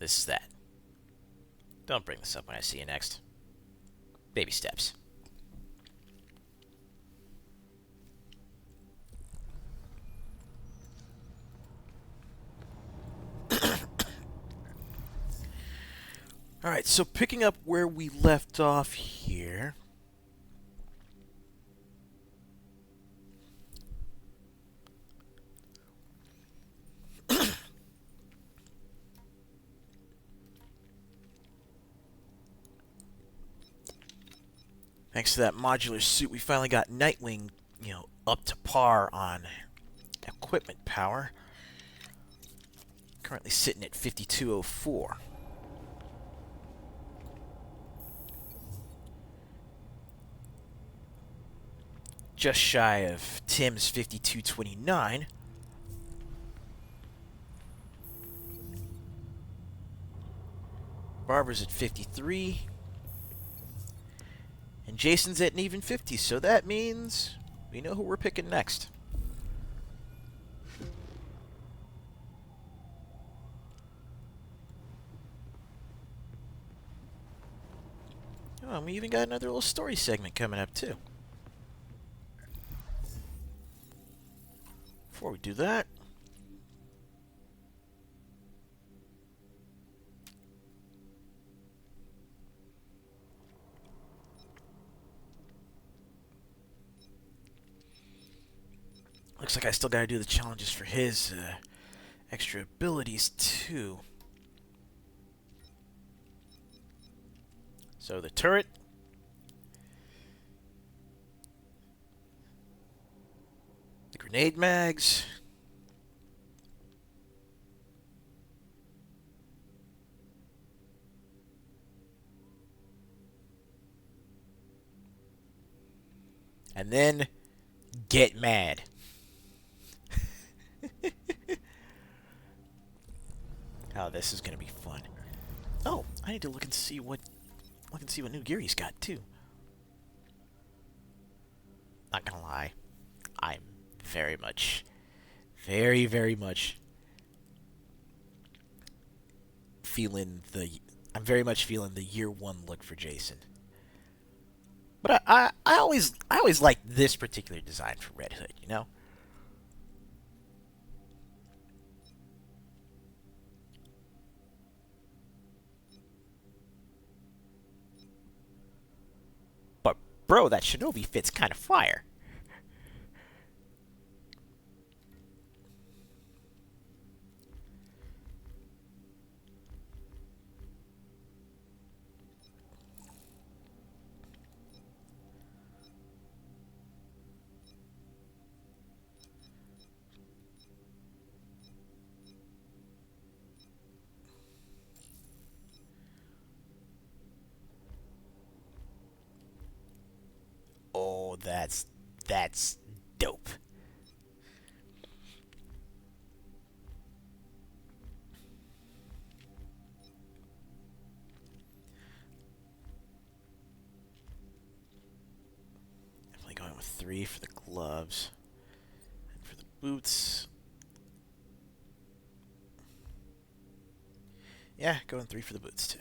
this is that. Don't bring this up when I see you next. Baby steps. Alright, so picking up where we left off here. Thanks to that modular suit, we finally got Nightwing, up to par on equipment power. Currently sitting at 5204. Just shy of Tim's 5229. Barbara's at 53. And Jason's at an even 50, so that means we know who we're picking next. Oh, and we even got another little story segment coming up, too. Before we do that, looks like I still gotta do the challenges for his extra abilities, too. So the turret. The grenade mags. And then get mad. Oh, this is gonna be fun. Oh, I need to look and see what new gear he's got too. Not gonna lie, I'm very much feeling the year one look for Jason. But I always liked this particular design for Red Hood, bro, that shinobi fit's kind of fire. Oh, that's dope. Definitely going with 3 for the gloves. And for the boots. Yeah, going 3 for the boots too.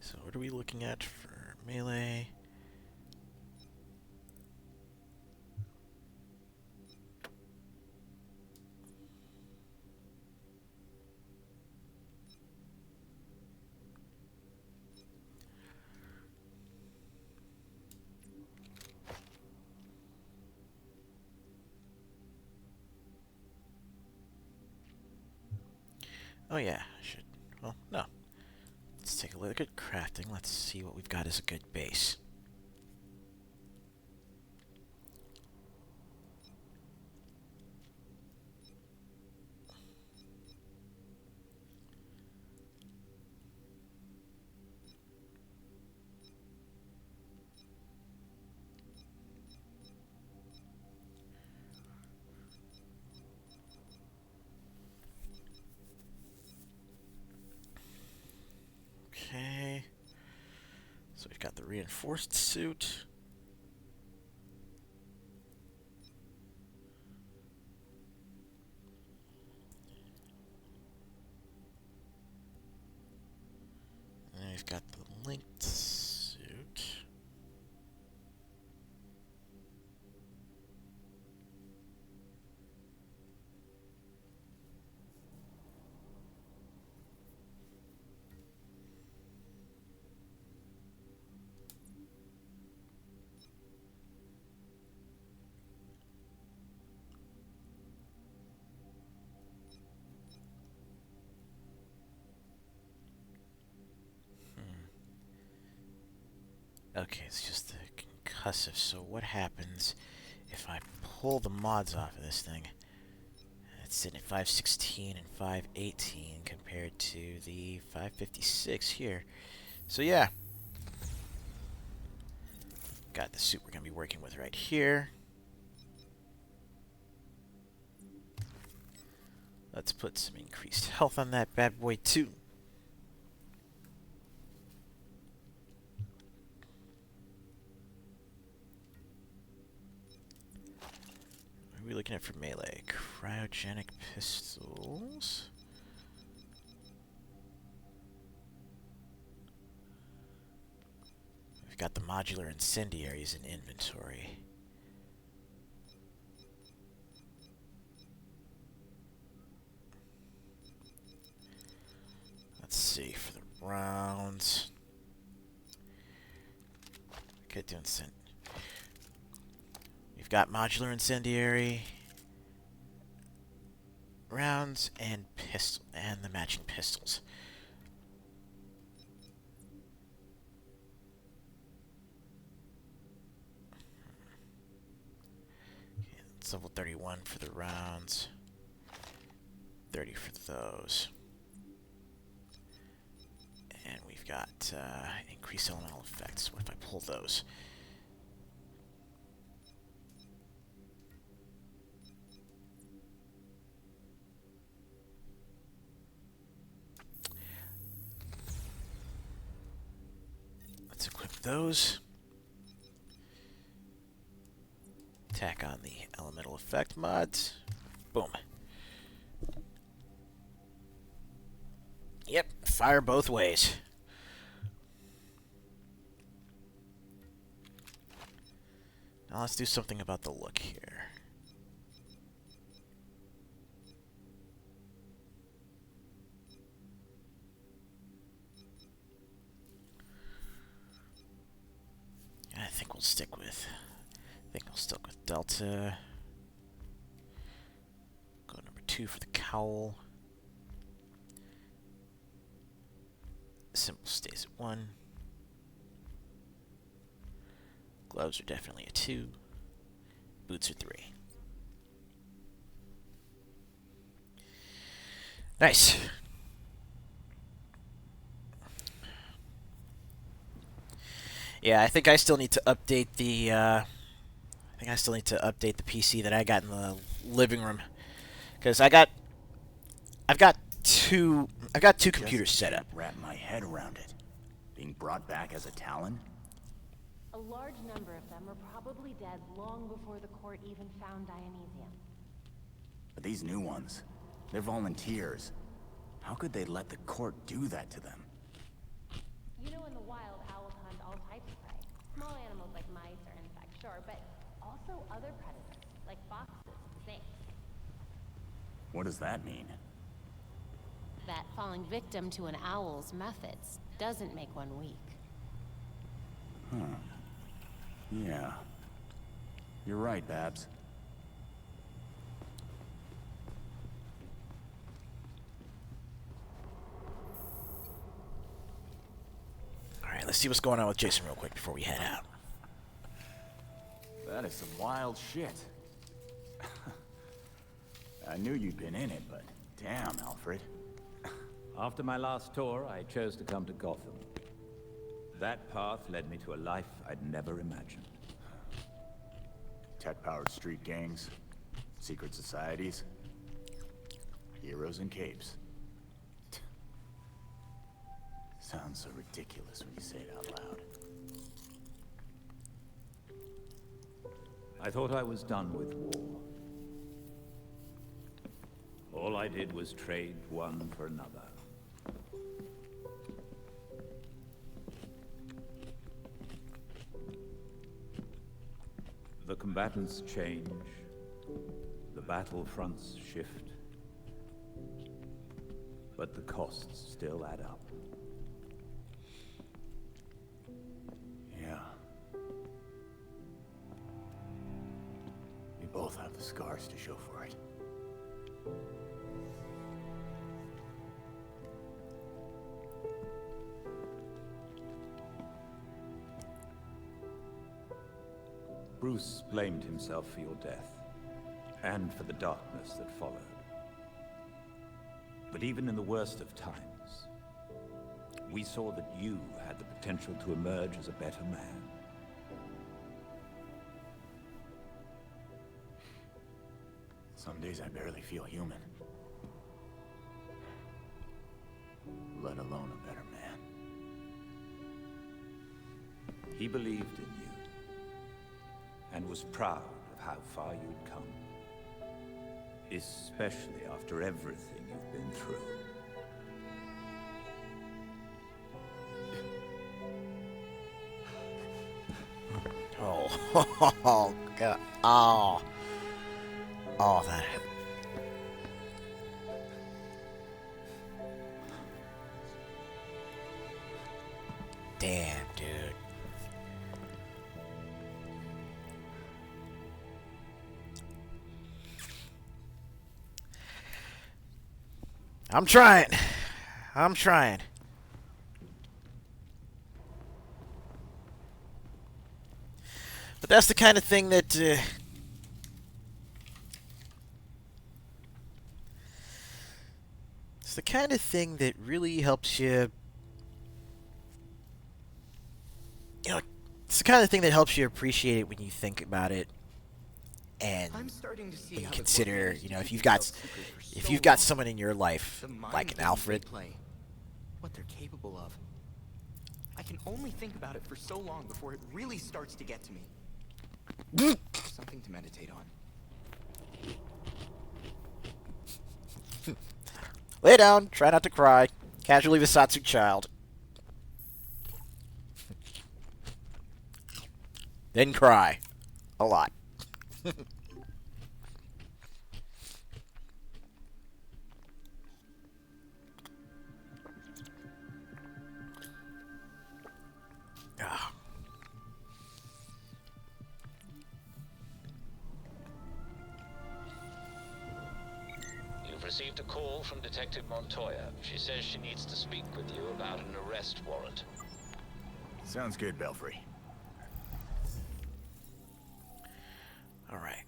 So what are we looking at for melee? Oh yeah, I should. Well, no. Let's take a look at crafting. Let's see what we've got as a good base. Okay. So we've got the reinforced suit. And we've got the linked suit. Okay, it's just the concussive. So what happens if I pull the mods off of this thing? It's sitting at 516 and 518 compared to the 556 here. So yeah. Got the suit we're going to be working with right here. Let's put some increased health on that bad boy too. What are we looking at for melee? Cryogenic pistols. We've got the modular incendiaries in inventory. Let's see, for the rounds. Could do We've got modular incendiary rounds and pistol and the matching pistols. Okay, it's level 31 for the rounds. 30 for those. And we've got increased elemental effects. What if I pull those? Let's equip those. Tack on the elemental effect mods. Boom. Yep, fire both ways. Now let's do something about the look here. stick with. I think I'll stick with Delta. Go number 2 for the cowl. Symbol stays at 1. Gloves are definitely a 2. Boots are 3. Nice. Yeah, I think I still need to update the. The PC that I got in the living room, because I've got two computers set up. Wrap my head around it. Being brought back as a Talon? A large number of them were probably dead long before the court even found Dionysium. But these new ones, they're volunteers. How could they let the court do that to them? You know, in the wild, owls hunt all types of prey. Small animals like mice or insects, sure, but also other predators, like foxes and snakes. What does that mean? That falling victim to an owl's methods doesn't make one weak. Huh. Yeah. You're right, Babs. Alright, let's see what's going on with Jason real quick before we head out. That is some wild shit. I knew you'd been in it, but damn, Alfred. After my last tour, I chose to come to Gotham. That path led me to a life I'd never imagined. Tech-powered street gangs, secret societies, heroes in capes. Sounds so ridiculous when you say it out loud. I thought I was done with war. All I did was trade one for another. The combatants change, the battlefronts shift, but the costs still add up. Yeah. We both have the scars to show for it. Bruce blamed himself for your death, and for the darkness that followed. But even in the worst of times, we saw that you had the potential to emerge as a better man. Some days I barely feel human. Let alone a better man. He believed in you, and was proud of how far you'd come. Especially after everything you've been through. Oh, God. Oh. Oh, that. Damn, dude. I'm trying. I'm trying. But that's the kind of thing that it's the kind of thing that really helps you. You know, it's the kind of thing that helps you appreciate it when you think about it, and I'm starting to see when you how the consider, Court you know, managed if to you've keep got themselves secret for if so you've got long. someone in your life The mind like an games Alfred. they play, what they're capable of. I can only think about it for so long before it really starts to get to me. Something to meditate on. Lay down, try not to cry. Casually the Satsu child. Then cry. A lot. Ah. received a call from Detective Montoya. She says she needs to speak with you about an arrest warrant. Sounds good, Belfry. Alright.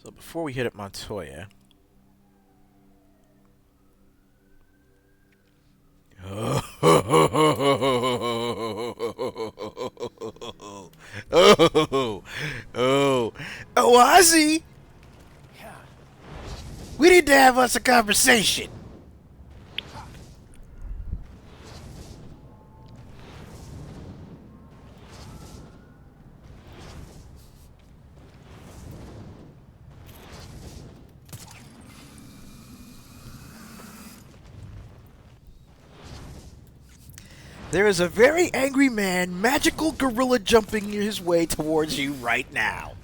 So before we hit up Montoya... Oh, Ozzy! We need to have us a conversation. There is a very angry man, magical gorilla jumping his way towards you right now.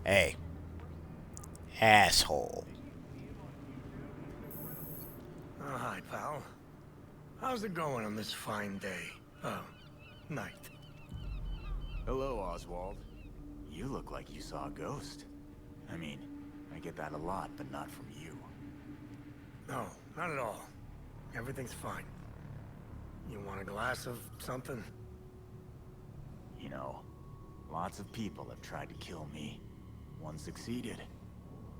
Hey. Asshole. Oh, hi, pal. How's it going on this fine day? Night. Hello, Oswald. You look like you saw a ghost. I mean, I get that a lot, but not from you. No, not at all. Everything's fine. You want a glass of something? You know, lots of people have tried to kill me. One succeeded.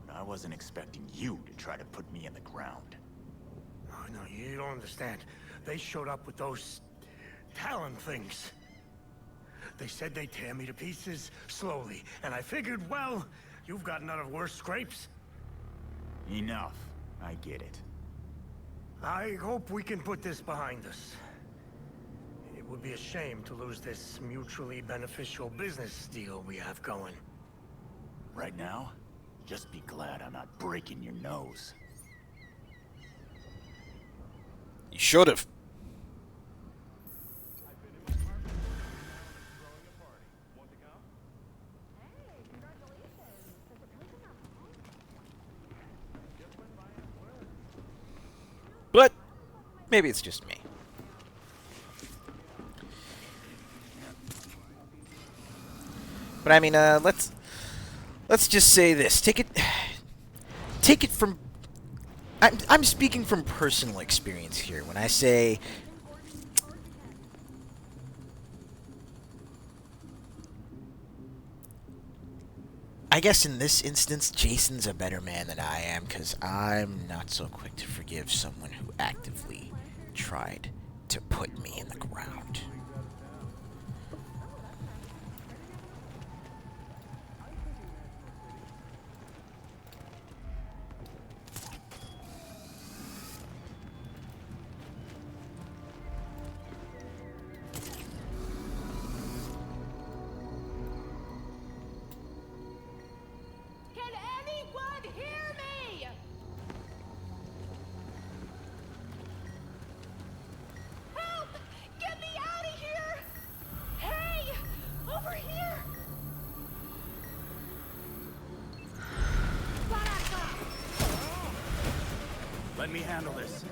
But I wasn't expecting you to try to put me in the ground. Oh, no, you don't understand. They showed up with those... Talon things. They said they'd tear me to pieces, slowly. And I figured, well, you've gotten out of worse scrapes. Enough. I get it. I hope we can put this behind us. It would be a shame to lose this mutually beneficial business deal we have going. Right now, just be glad I'm not breaking your nose. You should have. But maybe it's just me. But I mean, let's just say this. Take it from. I'm speaking from personal experience here when I say. I guess in this instance, Jason's a better man than I am, because I'm not so quick to forgive someone who actively tried to put me in the ground. Let me handle this.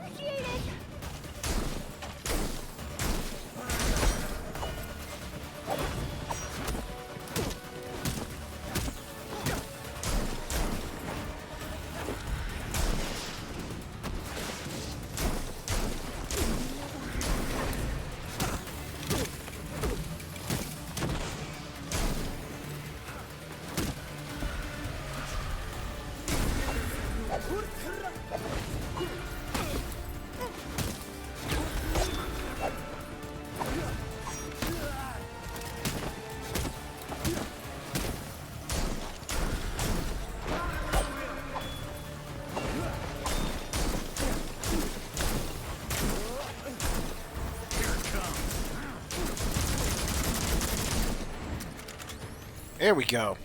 There we go.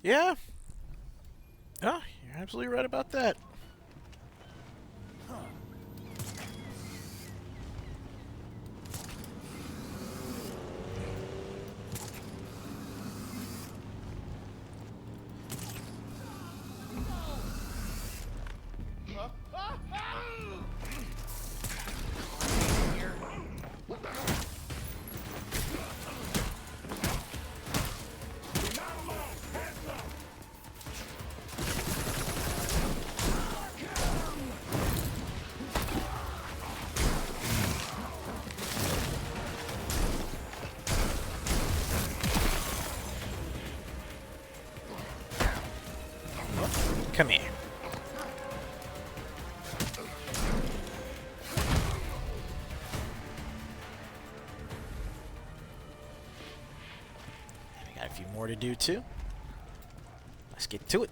Yeah. Oh, you're absolutely right about that. few more to do too. Let's get to it.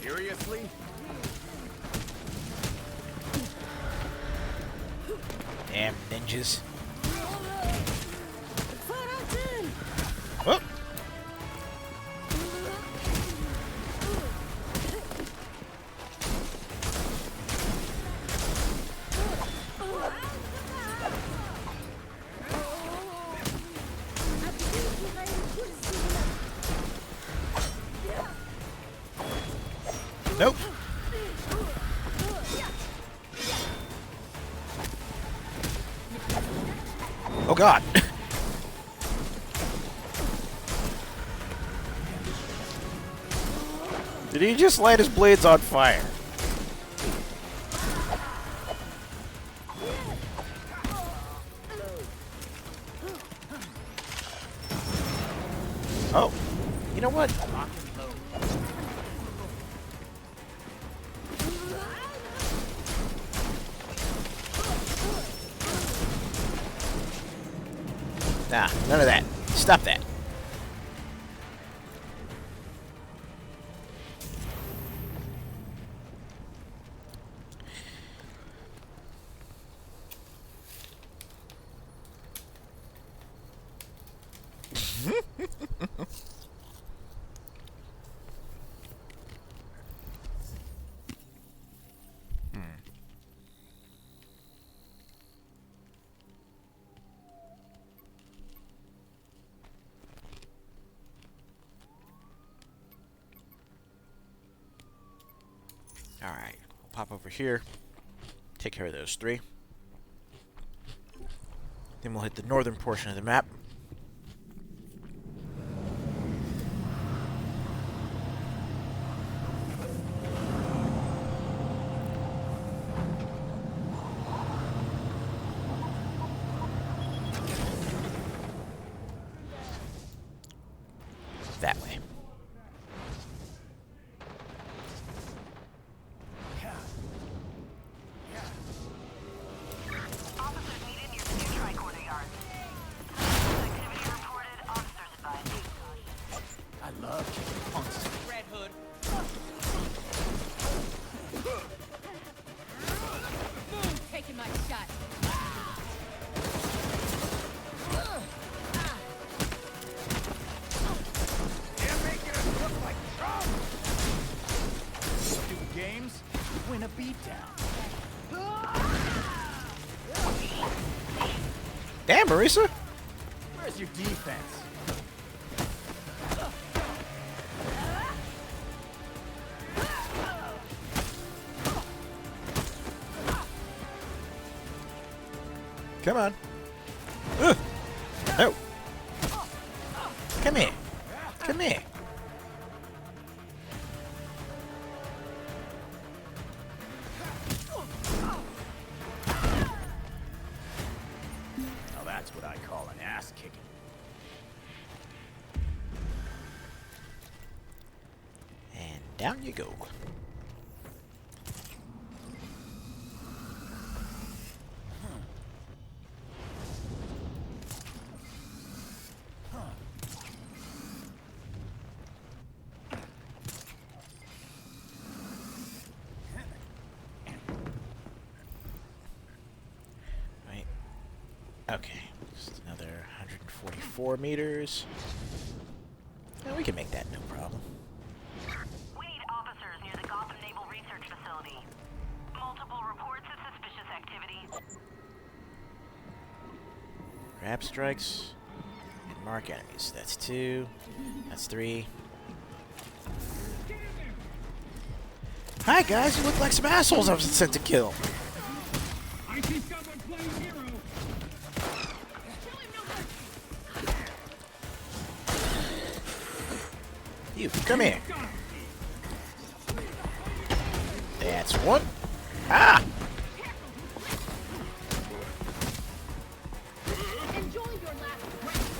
Seriously? Damn ninjas. Oh. Nope. Oh God. Did he just light his blades on fire? Oh, you know what? Nah, none of that. Stop that. Alright, we'll pop over here, take care of those three. Then we'll hit the northern portion of the map. That way. Officers needed near the new tricorner yards. Activity reported. Officers advised. I love kicking punks. Red Hood. Taking my shot. They're making us look like chumps. Stupid games, win a beatdown. Damn, Marisa. Where's your defense? Come on. Ugh. No. Come here. Come here. Now that's what I call an ass kicking. And down you go. Right. Okay. Just another 144 meters. Yeah, we can make that no problem. We need officers near the Gotham Naval Research Facility. Multiple reports of suspicious activity. Grab strikes and mark enemies. That's 2. That's 3. Hi guys, you look like some assholes I was sent to kill. I see someone playing hero. You, come here. That's one. Ah! Enjoy your last breath.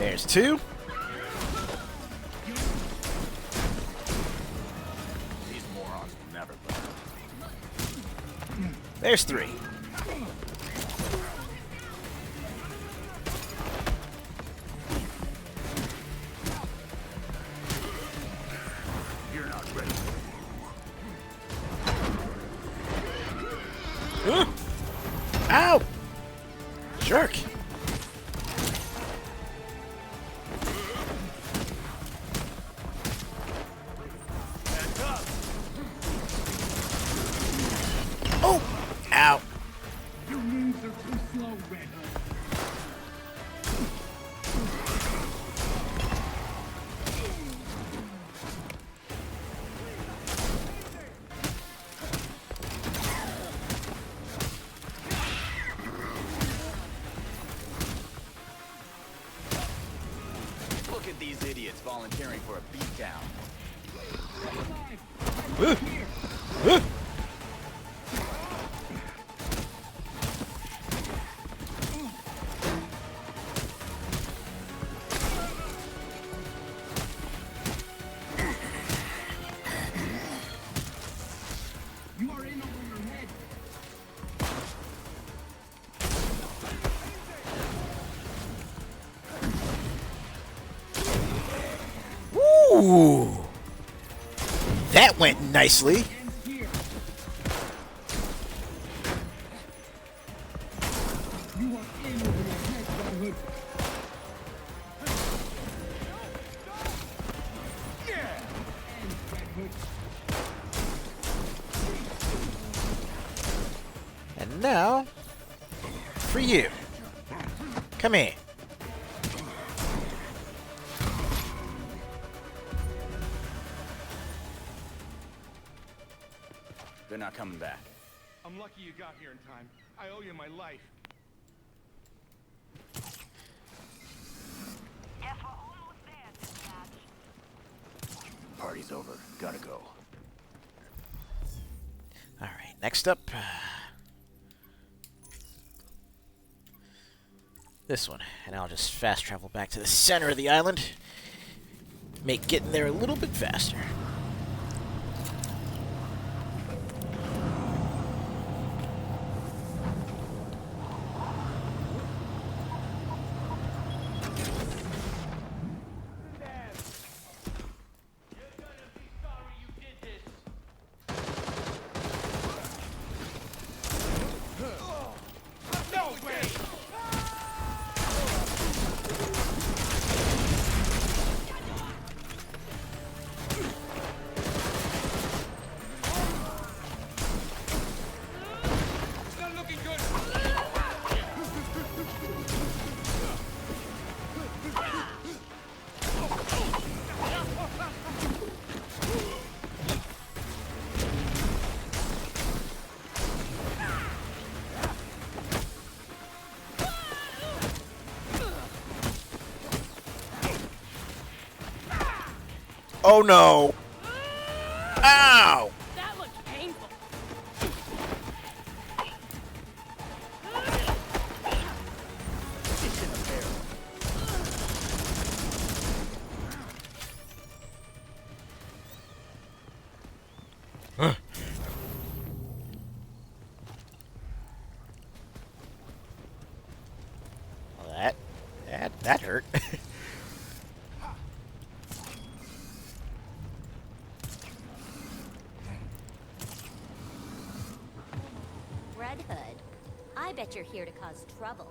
There's 2. These morons will never learn. There's 3. You're not ready. Ow! Jerk! Oh! Ow! Your moves are too slow, Red Hood. Look at these idiots volunteering for a beatdown. You are in over your head. Ooh! That went nicely. Here. You are in over your head, Red Hood. And Red Hood. And now, for you. Come here. They're not coming back. I'm lucky you got here in time. I owe you my life. Guess we're almost there, dispatch. Party's over. Gotta go. Alright, next up. This one. And I'll just fast travel back to the center of the island. Make getting there a little bit faster. Oh no! Ow! That looks painful. Well, that hurt. Red Hood, I bet you're here to cause trouble.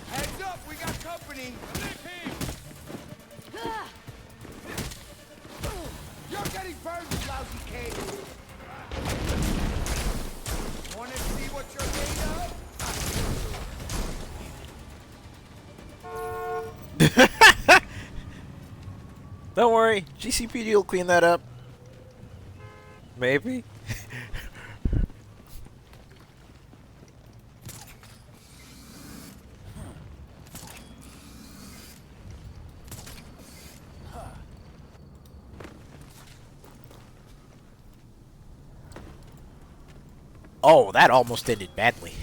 Heads up, we got company. You're getting burned, you lousy kid. Wanna see what you're made of? Don't worry, GCPD will clean that up. Maybe. Oh, that almost ended badly.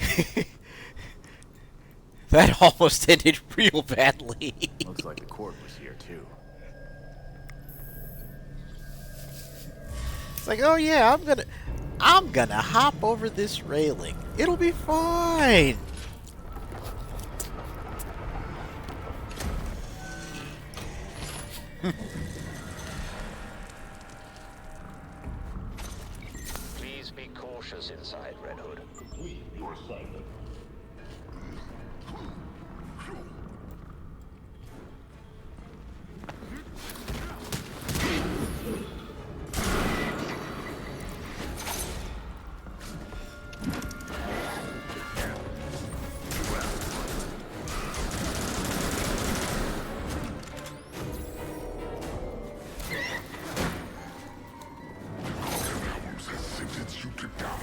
That almost ended real badly. Looks like the court was here too. It's like, oh yeah, I'm gonna hop over this railing. It'll be fine. Please be cautious inside, Red Hood. Complete your assignment. Has sentenced you to die.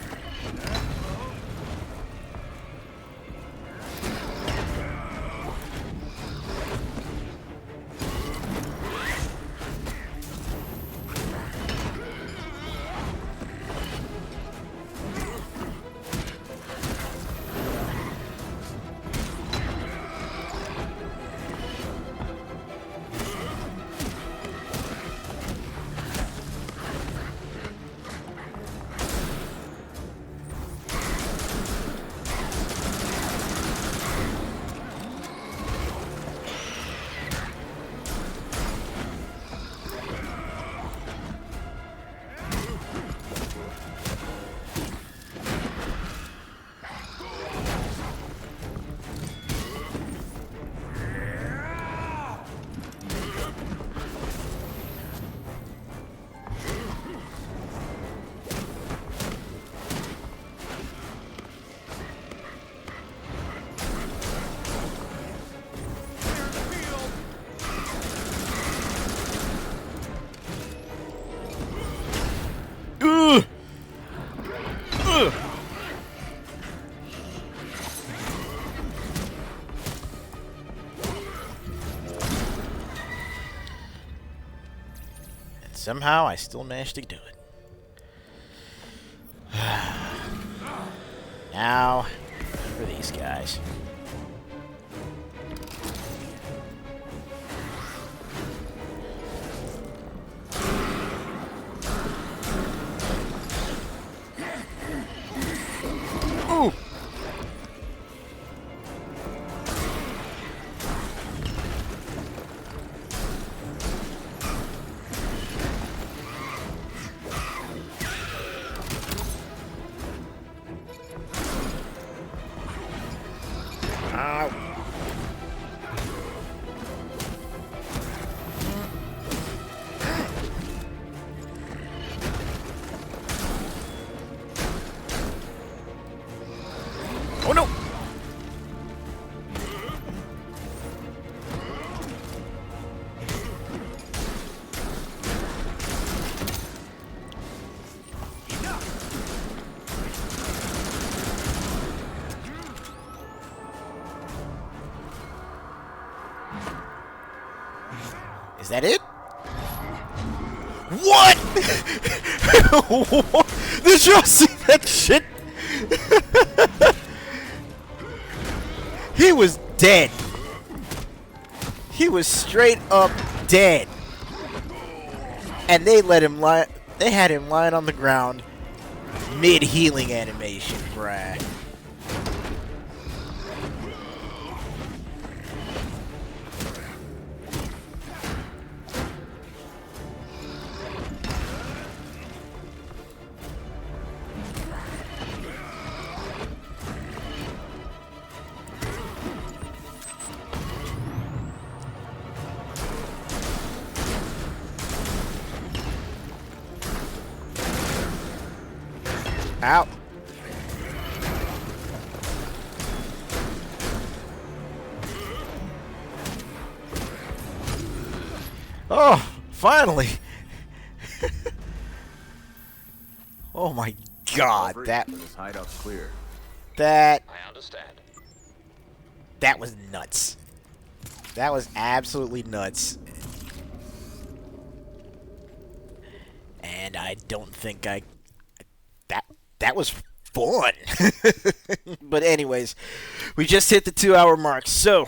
And somehow I still managed to do it. Now, for these guys. Ooh! Ow. Oh no! Is that it? What? What? Did y'all see that shit? He was dead. He was straight up dead. And they let him lie. They had him lying on the ground mid-healing animation, bruh. Ow. Oh, finally. Oh my god, that hideout's clear. That I understand. That was nuts. That was absolutely nuts. And I don't think that was fun. But anyways, we just hit the 2-hour mark, so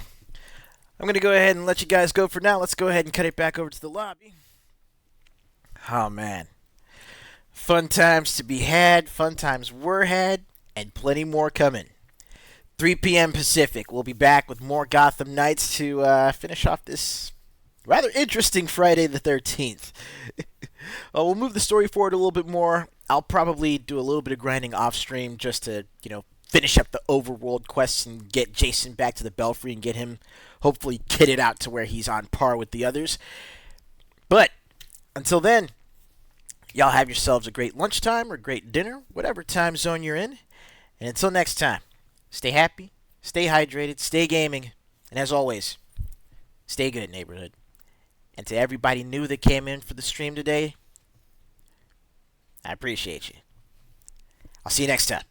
I'm going to go ahead and let you guys go for now. Let's go ahead and cut it back over to the lobby. Oh, man. Fun times to be had, fun times were had, and plenty more coming. 3 p.m. Pacific. We'll be back with more Gotham Knights to finish off this rather interesting Friday the 13th. We'll move the story forward a little bit more. I'll probably do a little bit of grinding off stream just to, finish up the overworld quests and get Jason back to the Belfry and get him hopefully kitted out to where he's on par with the others. But until then, y'all have yourselves a great lunchtime or great dinner, whatever time zone you're in. And until next time, stay happy, stay hydrated, stay gaming, and as always, stay good, neighborhood. And to everybody new that came in for the stream today, I appreciate you. I'll see you next time.